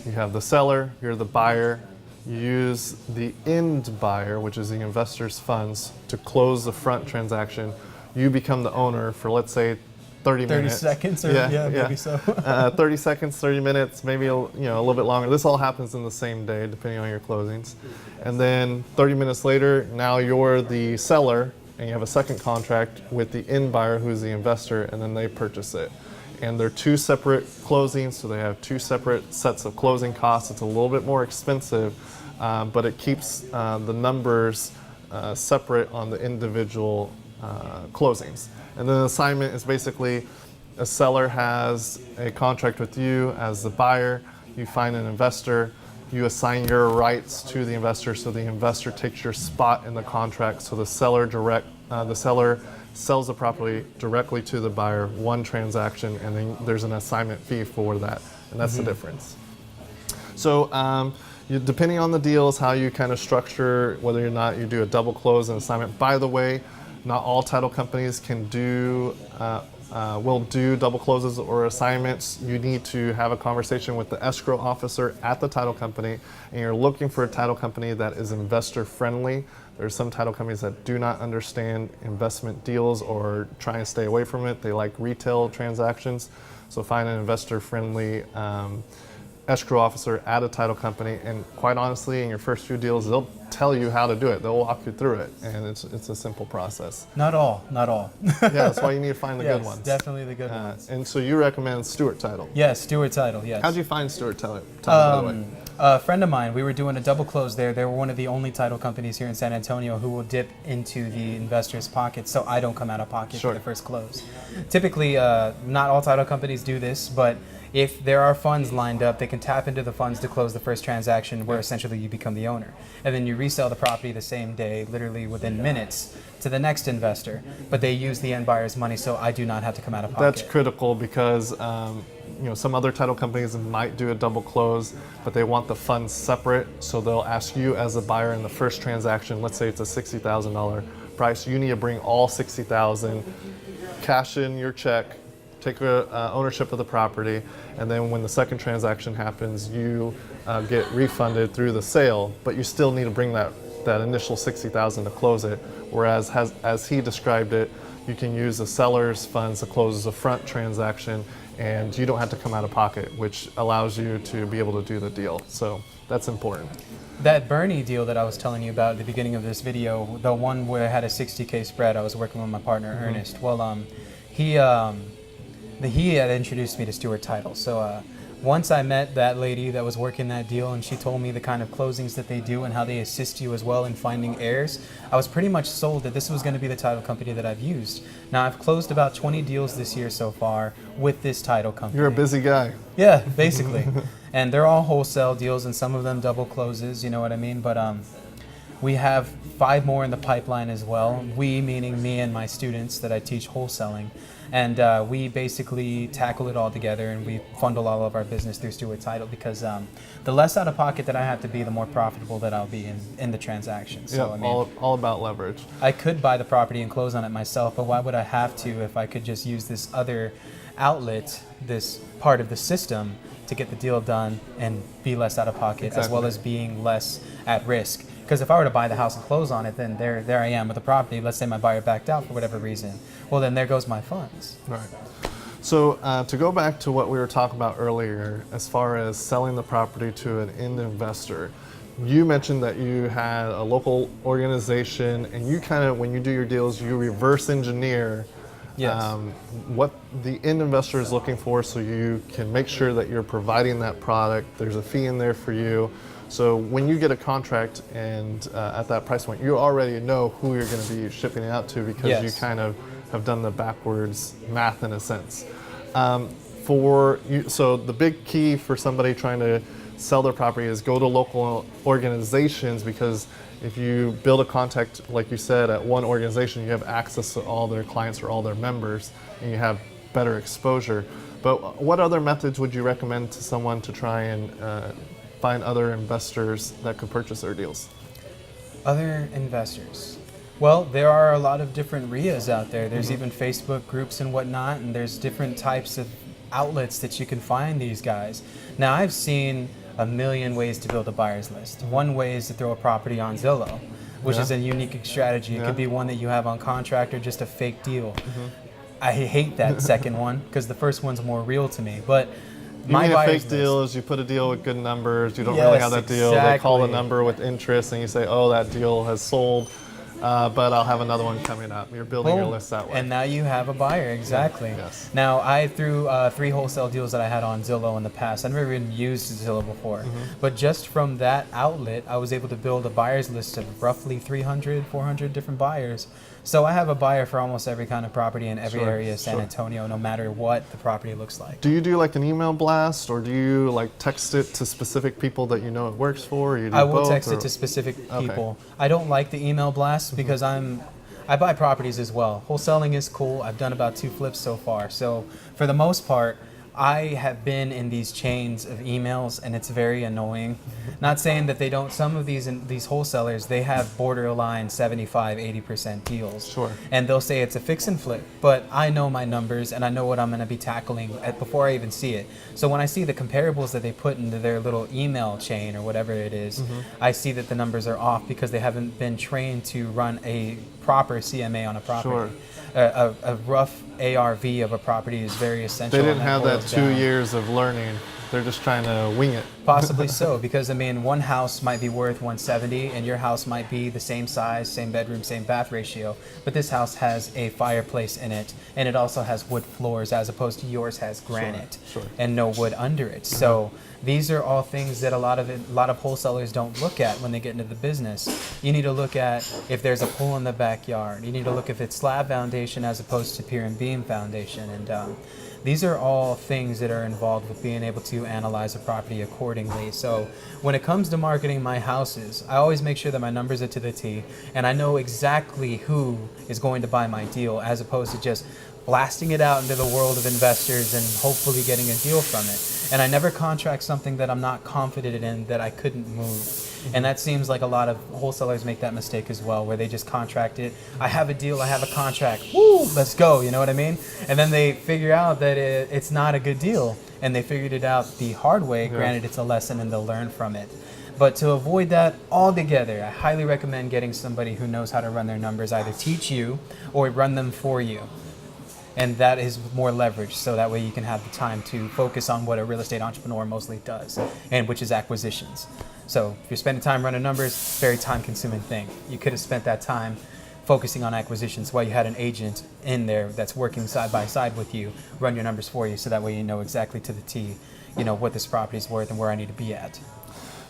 you have the seller, you're the buyer, you use the end buyer, which is the investor's funds, to close the front transaction. You become the owner for, let's say, 30 minutes. 30 seconds, or maybe so. 30 seconds, 30 minutes, maybe a little bit longer. This all happens in the same day, depending on your closings. And then 30 minutes later, now you're the seller, and you have a second contract with the end buyer, who's the investor, and then they purchase it. And they're two separate closings, so they have two separate sets of closing costs. It's a little bit more expensive, but it keeps the numbers separate on the individual closings. And then the assignment is basically a seller has a contract with you as the buyer, you find an investor, you assign your rights to the investor, so the investor takes your spot in the contract, so the seller sells the property directly to the buyer, one transaction, and then there's an assignment fee for that, and that's the difference. So depending on the deals, how you kind of structure, whether or not you do a double close and assignment. By the way, not all title companies can will do double closes or assignments. You need to have a conversation with the escrow officer at the title company, and you're looking for a title company that is investor friendly. There's some title companies that do not understand investment deals or try and stay away from it. They like retail transactions. So find an investor friendly escrow officer at a title company, and quite honestly, in your first few deals, they'll tell you how to do it. They'll walk you through it, and it's a simple process. Not all. Yeah, that's why you need to find the good ones. Definitely the good ones. And so you recommend Stewart Title? Yes, Stewart Title, yes. How'd you find Stewart Title, by the way? A friend of mine, we were doing a double close there. They were one of the only title companies here in San Antonio who will dip into the investor's pocket so I don't come out of pocket for the first close. Typically, not all title companies do this, but if there are funds lined up, they can tap into the funds to close the first transaction where essentially you become the owner. And then you resell the property the same day, literally within minutes, to the next investor. But they use the end buyer's money, so I do not have to come out of pocket. That's critical because some other title companies might do a double close, but they want the funds separate. So they'll ask you as a buyer in the first transaction, let's say it's a $60,000 price, you need to bring all $60,000, cash in your check, take ownership of the property, and then when the second transaction happens, you get refunded through the sale, but you still need to bring that initial $60,000 to close it. Whereas, as he described it, you can use the seller's funds to close a front transaction, and you don't have to come out of pocket, which allows you to be able to do the deal. So that's important. That Bernie deal that I was telling you about at the beginning of this video, the one where I had a 60K spread, I was working with my partner, Ernest. Well, he had introduced me to Stewart Title. So once I met that lady that was working that deal, and she told me the kind of closings that they do and how they assist you as well in finding heirs, I was pretty much sold that this was going to be the title company that I've used. Now, I've closed about 20 deals this year so far with this title company. You're a busy guy. Yeah, basically. And they're all wholesale deals, and some of them double closes, you know what I mean? But we have 5 more in the pipeline as well. We, meaning me and my students that I teach wholesaling. And we basically tackle it all together, and we fundle all of our business through Stewart Title because the less out of pocket that I have to be, the more profitable that I'll be in the transaction. So, Yeah, I mean, all about leverage. I could buy the property and close on it myself, but why would I have to if I could just use this other outlet, this part of the system, to get the deal done and be less out of pocket, as well as being less at risk. Because if I were to buy the house and close on it, then there I am with the property. Let's say my buyer backed out for whatever reason. Well, then there goes my funds. Right. So to go back to what we were talking about earlier, as far as selling the property to an end investor, you mentioned that you had a local organization, and you kind of, when you do your deals, you reverse engineer what the end investor is looking for, so you can make sure that you're providing that product. There's a fee in there for you. So when you get a contract and at that price point, you already know who you're going to be shipping it out to because you kind of have done the backwards math in a sense. So the big key for somebody trying to sell their property is go to local organizations, because if you build a contact, like you said, at one organization, you have access to all their clients or all their members, and you have better exposure. But what other methods would you recommend to someone to try and find other investors that could purchase their deals? Other investors. Well, there are a lot of different RIAs out there. There's even Facebook groups and whatnot, and there's different types of outlets that you can find these guys. Now, I've seen a million ways to build a buyer's list. One way is to throw a property on Zillow, which is a unique strategy. It could be one that you have on contract or just a fake deal. I hate that second one because the first one's more real to me. But my fake deal is you put a deal with good numbers. You don't really have that deal. They call the number with interest, and you say, "Oh, that deal has sold, but I'll have another one coming up." You're building your list that way. And now you have a buyer, exactly. Yes. Now, I threw 3 wholesale deals that I had on Zillow in the past. I've never even used Zillow before. But just from that outlet, I was able to build a buyer's list of roughly 300, 400 different buyers. So I have a buyer for almost every kind of property in every area of San Antonio, no matter what the property looks like. Do you do like an email blast, or do you like text it to specific people that you know it works for? Or you do I will both, text it to specific people. I don't like the email blast because I'm I buy properties as well. Wholesaling is cool. I've done about 2 flips so far. So for the most part, I have been in these chains of emails, and it's very annoying. Not saying that they don't. Some of these wholesalers, they have borderline 75, 80% deals. Sure. And they'll say it's a fix and flip, but I know my numbers and I know what I'm going to be tackling before I even see it. So when I see the comparables that they put into their little email chain or whatever it is, I see that the numbers are off because they haven't been trained to run a proper CMA on a property. Sure. A rough ARV of a property is very essential. They didn't and have that boils 2 down. years of learning. They're just trying to wing it. Possibly so, because I mean, one house might be worth 170, and your house might be the same size, same bedroom, same bath ratio, but this house has a fireplace in it, and it also has wood floors, as opposed to yours has granite Sure. and no wood under it. So these are all things that a lot of wholesalers don't look at when they get into the business. You need to look at if there's a pool in the backyard. You need to look if it's slab foundation as opposed to pier and beam foundation, and these are all things that are involved with being able to analyze a property accordingly. So when it comes to marketing my houses, I always make sure that my numbers are to the T, and I know exactly who is going to buy my deal, as opposed to just blasting it out into the world of investors and hopefully getting a deal from it. And I never contract something that I'm not confident in that I couldn't move. And that seems like a lot of wholesalers make that mistake as well, where they just contract it. I have a deal, I have a contract, woo, let's go, you know what I mean? And then they figure out that it's not a good deal, and they figured it out the hard way. Yeah. Granted, it's a lesson and they'll learn from it. But to avoid that altogether, I highly recommend getting somebody who knows how to run their numbers, either teach you or run them for you. And that is more leverage, so that way you can have the time to focus on what a real estate entrepreneur mostly does, and which is acquisitions. So if you're spending time running numbers, very time-consuming thing. You could have spent that time focusing on acquisitions while you had an agent in there that's working side by side with you, run your numbers for you, so that way you know exactly to the T, you know, what this property is worth and where I need to be at.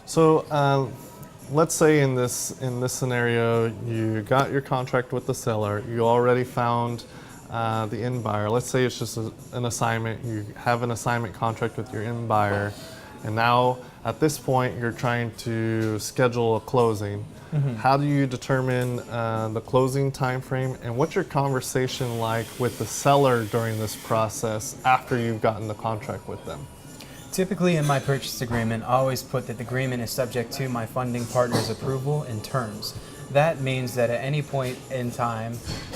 So let's say in this scenario, you got your contract with the seller. You already found the end buyer. Let's say it's just an assignment. You have an assignment contract with your end buyer, and now at this point you're trying to schedule a closing. How do you determine the closing time frame, and what's your conversation like with the seller during this process after you've gotten the contract with them? Typically in my purchase agreement, I always put that the agreement is subject to my funding partner's approval and terms. That means that at any point in time,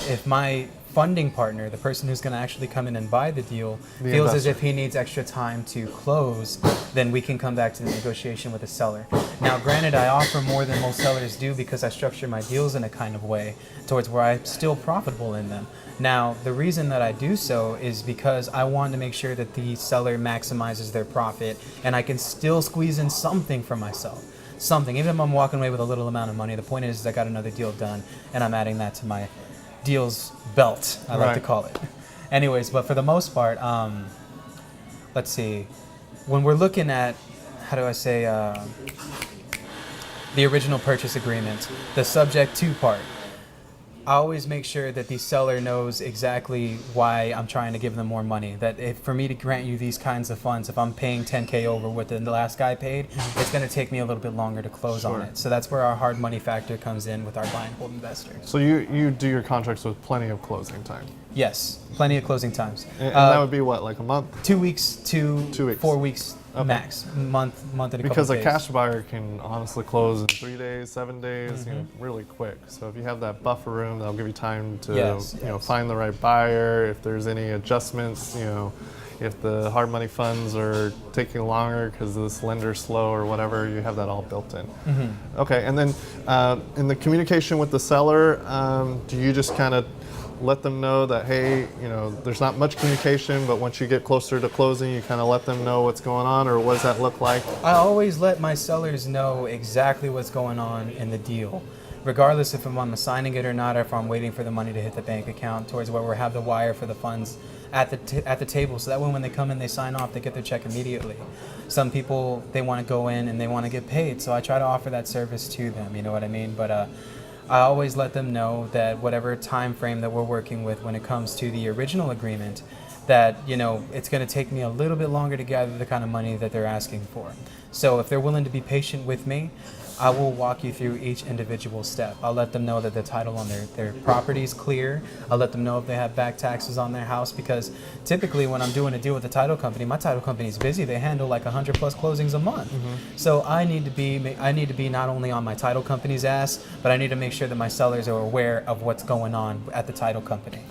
if my funding partner, the person who's going to actually come in and buy the deal, feels as if he needs extra time to close, then we can come back to the negotiation with the seller. Now, granted, I offer more than most sellers do because I structure my deals in a kind of way towards where I'm still profitable in them. Now, the reason that I do so is because I want to make sure that the seller maximizes their profit and I can still squeeze in something for myself. Something, even if I'm walking away with a little amount of money. The point is I got another deal done and I'm adding that to my deals belt, I like to call it. Anyways, but for the most part, let's see. When we're looking at, how do I say, the original purchase agreement, the subject to part, I always make sure that the seller knows exactly why I'm trying to give them more money. That if for me to grant you these kinds of funds, if I'm paying 10K over what the last guy paid, it's going to take me a little bit longer to close on it. So that's where our hard money factor comes in with our buy and hold investors. So you do your contracts with plenty of closing time. Yes, plenty of closing times. And that would be what, like a month? 2 weeks to 2 weeks. 4 weeks Okay. max. Month and a couple Because a days. cash buyer can honestly close in 3 days, 7 days, you know, really quick. So if you have that buffer room, that'll give you time to you know, find the right buyer. If there's any adjustments, you know, if the hard money funds are taking longer because this lender's slow or whatever, you have that all built in. Okay, and then in the communication with the seller, do you just kind of let them know that, hey, you know, there's not much communication, but once you get closer to closing, you kind of let them know what's going on, or what does that look like? I always let my sellers know exactly what's going on in the deal, regardless if I'm assigning it or not, or if I'm waiting for the money to hit the bank account, towards where we have the wire for the funds at the table, so that way when they come in, they sign off, they get their check immediately. Some people, they want to go in and they want to get paid, so I try to offer that service to them, you know what I mean? But I always let them know that whatever time frame that we're working with when it comes to the original agreement, that, you know, it's going to take me a little bit longer to gather the kind of money that they're asking for. So if they're willing to be patient with me, I will walk you through each individual step. I'll let them know that the title on their property is clear. I'll let them know if they have back taxes on their house, because typically when I'm doing a deal with the title company, my title company is busy. They handle like 100 plus closings a month. So I need to be not only on my title company's ass, but I need to make sure that my sellers are aware of what's going on at the title company.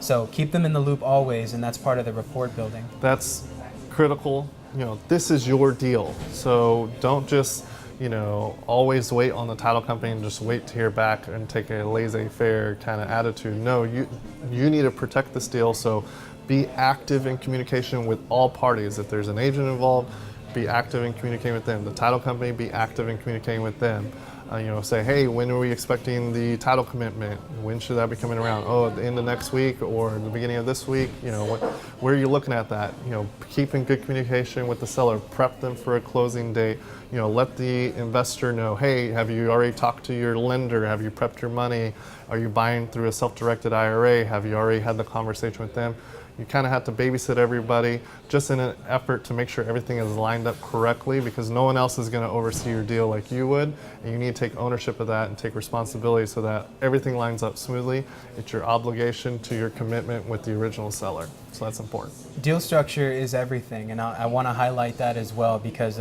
So keep them in the loop always, and that's part of the rapport building. That's critical. You know, this is your deal. So don't just, you know, always wait on the title company and just wait to hear back and take a laissez-faire kind of attitude. No, you need to protect this deal. So be active in communication with all parties. If there's an agent involved, be active in communicating with them. The title company, be active in communicating with them. You know, say, hey, when are we expecting the title commitment? When should that be coming around? Oh, at the end of next week or the beginning of this week? You know, where are you looking at that? You know, keep in good communication with the seller. Prep them for a closing date. You know, let the investor know, hey, have you already talked to your lender? Have you prepped your money? Are you buying through a self-directed IRA? Have you already had the conversation with them? You kind of have to babysit everybody just in an effort to make sure everything is lined up correctly, because no one else is going to oversee your deal like you would, and you need to take ownership of that and take responsibility so that everything lines up smoothly. It's your obligation to your commitment with the original seller, so that's important. Deal structure is everything, and I want to highlight that as well, because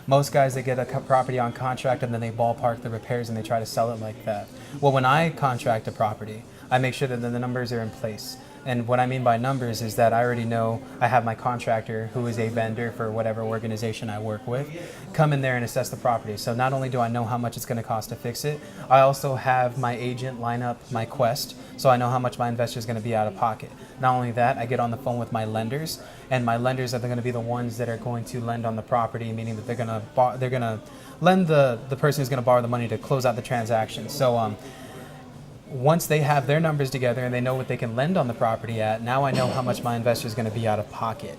most guys, they get a property on contract and then they ballpark the repairs and they try to sell it like that. Well, when I contract a property, I make sure that the numbers are in place. And what I mean by numbers is that I already know I have my contractor, who is a vendor for whatever organization I work with, come in there and assess the property. So not only do I know how much it's going to cost to fix it, I also have my agent line up my quest, so I know how much my investor is going to be out of pocket. Not only that, I get on the phone with my lenders, and my lenders are going to be the ones that are going to lend on the property, meaning that they're going to lend the person who's going to borrow the money to close out the transaction. So once they have their numbers together and they know what they can lend on the property at, now I know how much my investor is going to be out of pocket.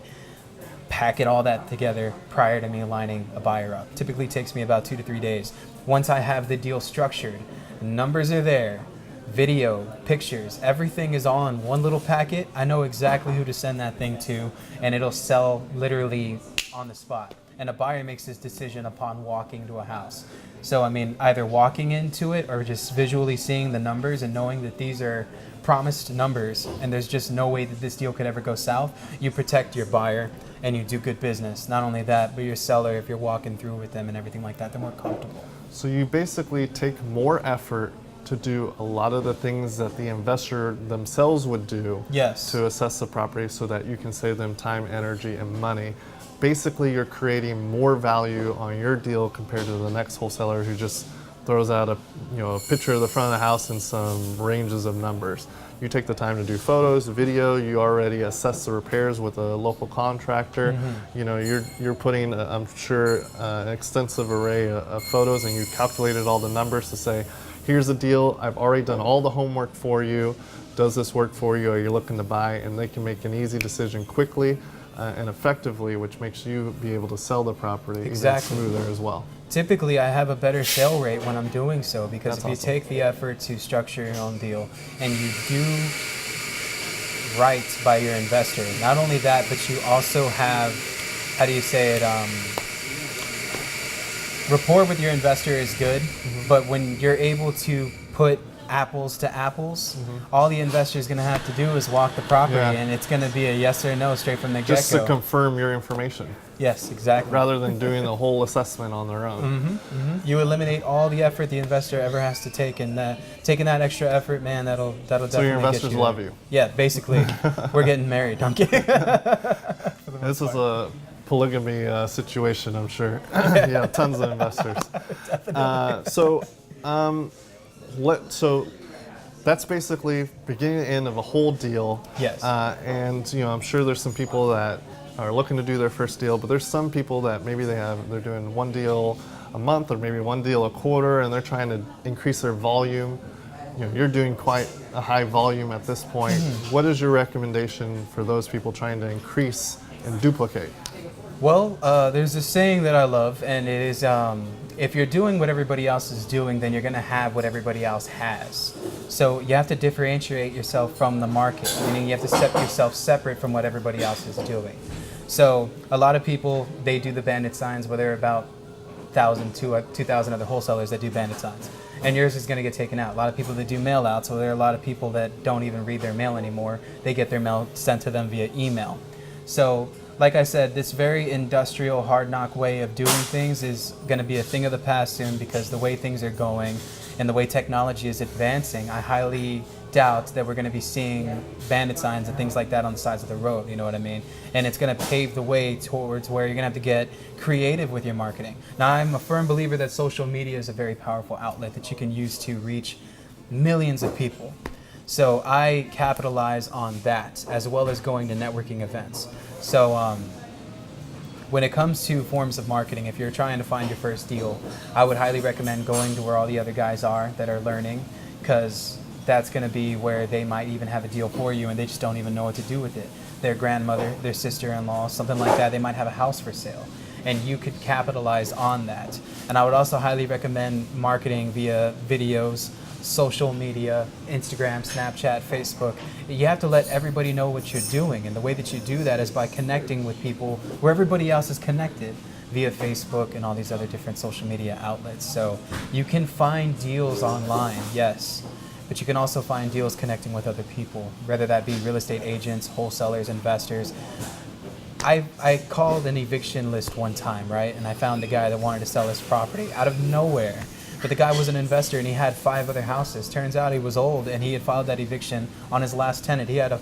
Packet all that together prior to me lining a buyer up. Typically takes me about 2 to 3 days. Once I have the deal structured, numbers are there, video, pictures, everything is all in one little packet, I know exactly who to send that thing to, and it'll sell literally on the spot. And a buyer makes this decision upon walking to a house. So, I mean, either walking into it or just visually seeing the numbers and knowing that these are promised numbers and there's just no way that this deal could ever go south, you protect your buyer and you do good business. Not only that, but your seller, if you're walking through with them and everything like that, they're more comfortable. So you basically take more effort to do a lot of the things that the investor themselves would do to assess the property, so that you can save them time, energy, and money. Basically, you're creating more value on your deal compared to the next wholesaler who just throws out a picture of the front of the house and some ranges of numbers. You take the time to do photos, video. You already assess the repairs with a local contractor. You know, you're putting, I'm sure, an extensive array of photos, and you calculated all the numbers to say, here's the deal. I've already done all the homework for you. Does this work for you? Are you looking to buy? And they can make an easy decision quickly and effectively, which makes you be able to sell the property even smoother as well. Typically, I have a better sale rate when I'm doing so, because That's if you awesome. take the effort to structure your own deal and you do right by your investor, not only that, but you also have, how do you say it, rapport with your investor is good, but when you're able to put apples to apples, all the investor is going to have to do is walk the property, and it's going to be a yes or no straight from the get-go. Just to confirm your information. Yes, exactly. Rather than doing the whole assessment on their own. You eliminate all the effort the investor ever has to take, and taking that extra effort, man, that'll definitely So your investors get you love there. you. Yeah, basically, we're getting married. I'm kidding. This is a polygamy situation, I'm sure. Yeah, tons of investors. So that's basically beginning and end of a whole deal. Yes. And I'm sure there's some people that are looking to do their first deal, but there's some people that maybe they're doing one deal a month or maybe one deal a quarter, and they're trying to increase their volume. You're doing quite a high volume at this point. What is your recommendation for those people trying to increase and duplicate? Well, there's this saying that I love, and it is if you're doing what everybody else is doing, then you're going to have what everybody else has. So you have to differentiate yourself from the market, meaning you have to set yourself separate from what everybody else is doing. So a lot of people, they do the bandit signs where there are about 1,000 to 2,000 other wholesalers that do bandit signs. And yours is going to get taken out. A lot of people that do mail out, so there are a lot of people that don't even read their mail anymore. They get their mail sent to them via email. So like I said, this very industrial, hard knock way of doing things is going to be a thing of the past soon, because the way things are going and the way technology is advancing, I highly doubt that we're going to be seeing bandit signs and things like that on the sides of the road, you know what I mean? And it's going to pave the way towards where you're going to have to get creative with your marketing. Now, I'm a firm believer that social media is a very powerful outlet that you can use to reach millions of people. So I capitalize on that, as well as going to networking events. So when it comes to forms of marketing, if you're trying to find your first deal, I would highly recommend going to where all the other guys are that are learning, because that's going to be where they might even have a deal for you and they just don't even know what to do with it. Their grandmother, their sister-in-law, something like that, they might have a house for sale, and you could capitalize on that. And I would also highly recommend marketing via videos, social media, Instagram, Snapchat, Facebook. You have to let everybody know what you're doing, and the way that you do that is by connecting with people where everybody else is connected via Facebook and all these other different social media outlets. So you can find deals online, yes, but you can also find deals connecting with other people, whether that be real estate agents, wholesalers, investors. I called an eviction list one time, right? And I found a guy that wanted to sell his property out of nowhere. But the guy was an investor and he had 5 other houses. Turns out he was old and he had filed that eviction on his last tenant. He had a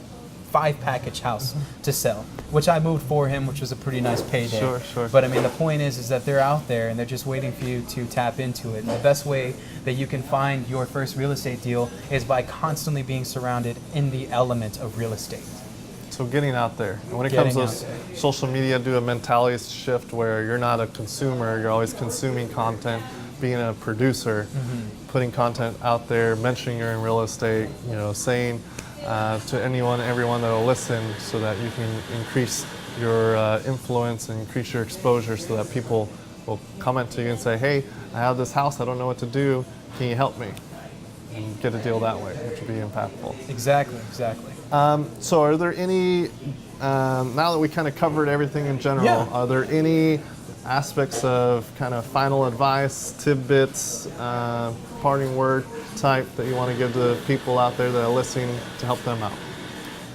5-package house to sell, which I moved for him, which was a pretty nice payday. Sure. But I mean, the point is that they're out there and they're just waiting for you to tap into it. And the best way that you can find your first real estate deal is by constantly being surrounded in the element of real estate. So getting out there. And when it comes to social media, do a mentality shift where you're not a consumer, you're always consuming content, being a producer, putting content out there, mentioning you're in real estate, you know, saying to everyone that will listen, so that you can increase your influence and increase your exposure, so that people will comment to you and say, hey, I have this house, I don't know what to do, can you help me? And get a deal that way, which would be impactful. Exactly. So are there any, now that we kind of covered everything in general, are there any aspects of kind of final advice, tidbits, parting word type that you want to give to people out there that are listening to help them out?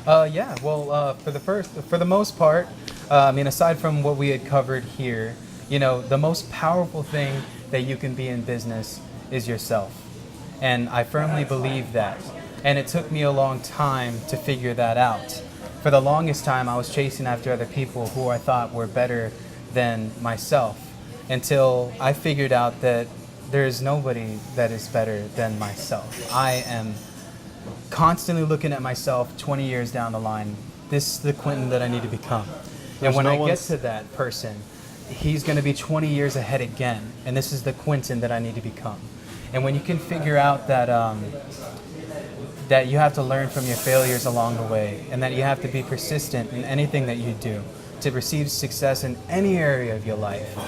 For the most part, I mean, aside from what we had covered here, you know, the most powerful thing that you can be in business is yourself. And I firmly believe that. And it took me a long time to figure that out. For the longest time, I was chasing after other people who I thought were better than myself, until I figured out that there is nobody that is better than myself. I am constantly looking at myself 20 years down the line. This is the Quentin that I need to become. And when I get to that person, he's going to be 20 years ahead again. And this is the Quentin that I need to become. And when you can figure out that that you have to learn from your failures along the way, and that you have to be persistent in anything that you do to receive success in any area of your life,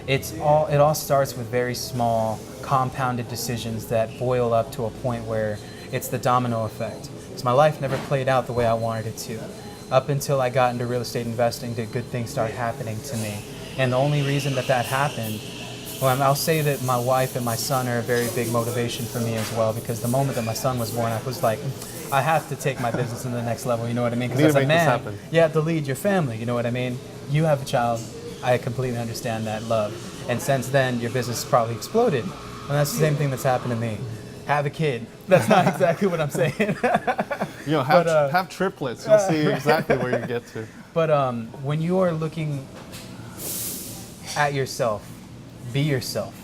it all starts with very small, compounded decisions that boil up to a point where it's the domino effect. So my life never played out the way I wanted it to. Up until I got into real estate investing, did good things start happening to me. And the only reason that happened, well, I'll say that my wife and my son are a very big motivation for me as well, because the moment that my son was born, I was like, I have to take my business to the next level, you know what I mean? Because as a man, you have to lead your family, you know what I mean? You have a child, I completely understand that love. And since then, your business has probably exploded. And that's the same thing that's happened to me. Have a kid. That's not exactly what I'm saying. You know, have triplets. You'll see exactly where you get to. But when you are looking at yourself, be yourself,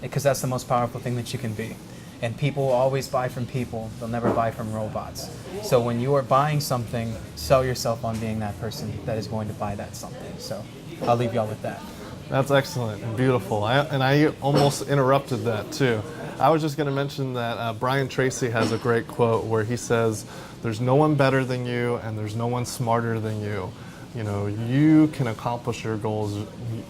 because that's the most powerful thing that you can be. And people always buy from people. They'll never buy from robots. So when you are buying something, sell yourself on being that person that is going to buy that something. So I'll leave y'all with that. That's excellent and beautiful. I almost interrupted that too. I was just going to mention that Brian Tracy has a great quote where he says, there's no one better than you and there's no one smarter than you. you know, you can accomplish your goals.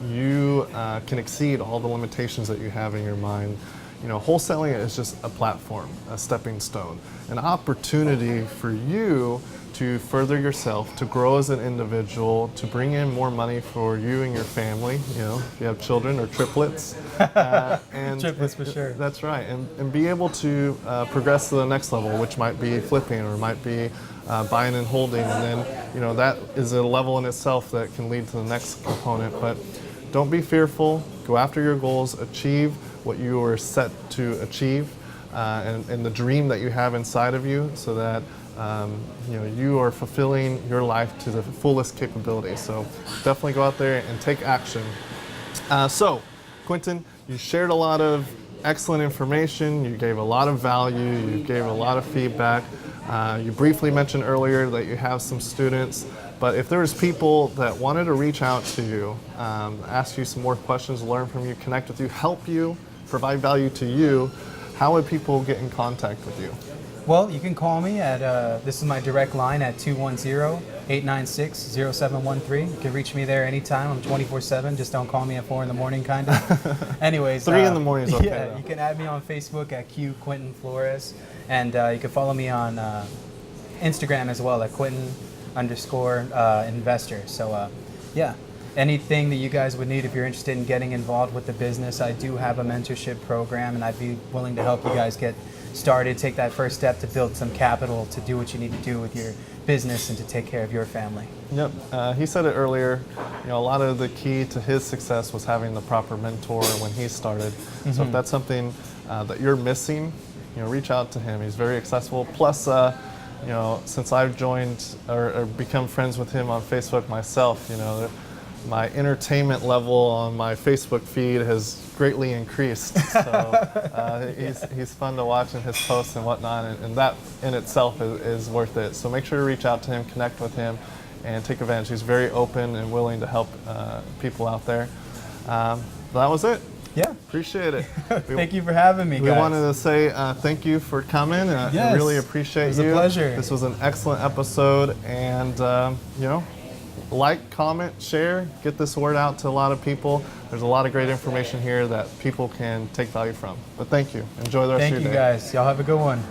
You can exceed all the limitations that you have in your mind. You know, wholesaling is just a platform, a stepping stone, an opportunity for you to further yourself, to grow as an individual, to bring in more money for you and your family, you know, if you have children or triplets. Triplets for sure. That's right, and be able to progress to the next level, which might be flipping or might be buying and holding, and then, you know, that is a level in itself that can lead to the next component. But don't be fearful, go after your goals, achieve what you were set to achieve, and the dream that you have inside of you, so that you know, you are fulfilling your life to the fullest capability. So definitely go out there and take action. So, Quentin, you shared a lot of excellent information. You gave a lot of value. You gave a lot of feedback. You briefly mentioned earlier that you have some students. But if there's people that wanted to reach out to you, ask you some more questions, learn from you, connect with you, help you, provide value to you, how would people get in contact with you? Well, you can call me at, this is my direct line at 210-896-0713. You can reach me there anytime. I'm 24/7. Just don't call me at 4 in the morning, kind of. Anyways. 3 in the morning is okay. Yeah, though. you can add me on Facebook at Q Quentin Flores. And you can follow me on Instagram as well at Quentin_investor. So, yeah. Anything that you guys would need if you're interested in getting involved with the business, I do have a mentorship program, and I'd be willing to help you guys get started, take that first step to build some capital to do what you need to do with your business and to take care of your family. Yep, he said it earlier, you know, a lot of the key to his success was having the proper mentor when he started. Mm-hmm. So if that's something that you're missing, you know, reach out to him. He's very accessible. Plus, you know, since I've joined or become friends with him on Facebook myself, you know, my entertainment level on my Facebook feed has greatly increased. So he's fun to watch in his posts and whatnot, and that in itself is worth it. So make sure to reach out to him, connect with him, and take advantage. He's very open and willing to help people out there. That was it. Yeah. Appreciate it. Thank you for having me, guys. We wanted to say thank you for coming. Yes. I really appreciate you. It was a pleasure. This was an excellent episode, and you know, like, comment, share, get this word out to a lot of people. There's a lot of great information here that people can take value from. But thank you. Enjoy the rest of your day. Thank you, guys. Y'all have a good one.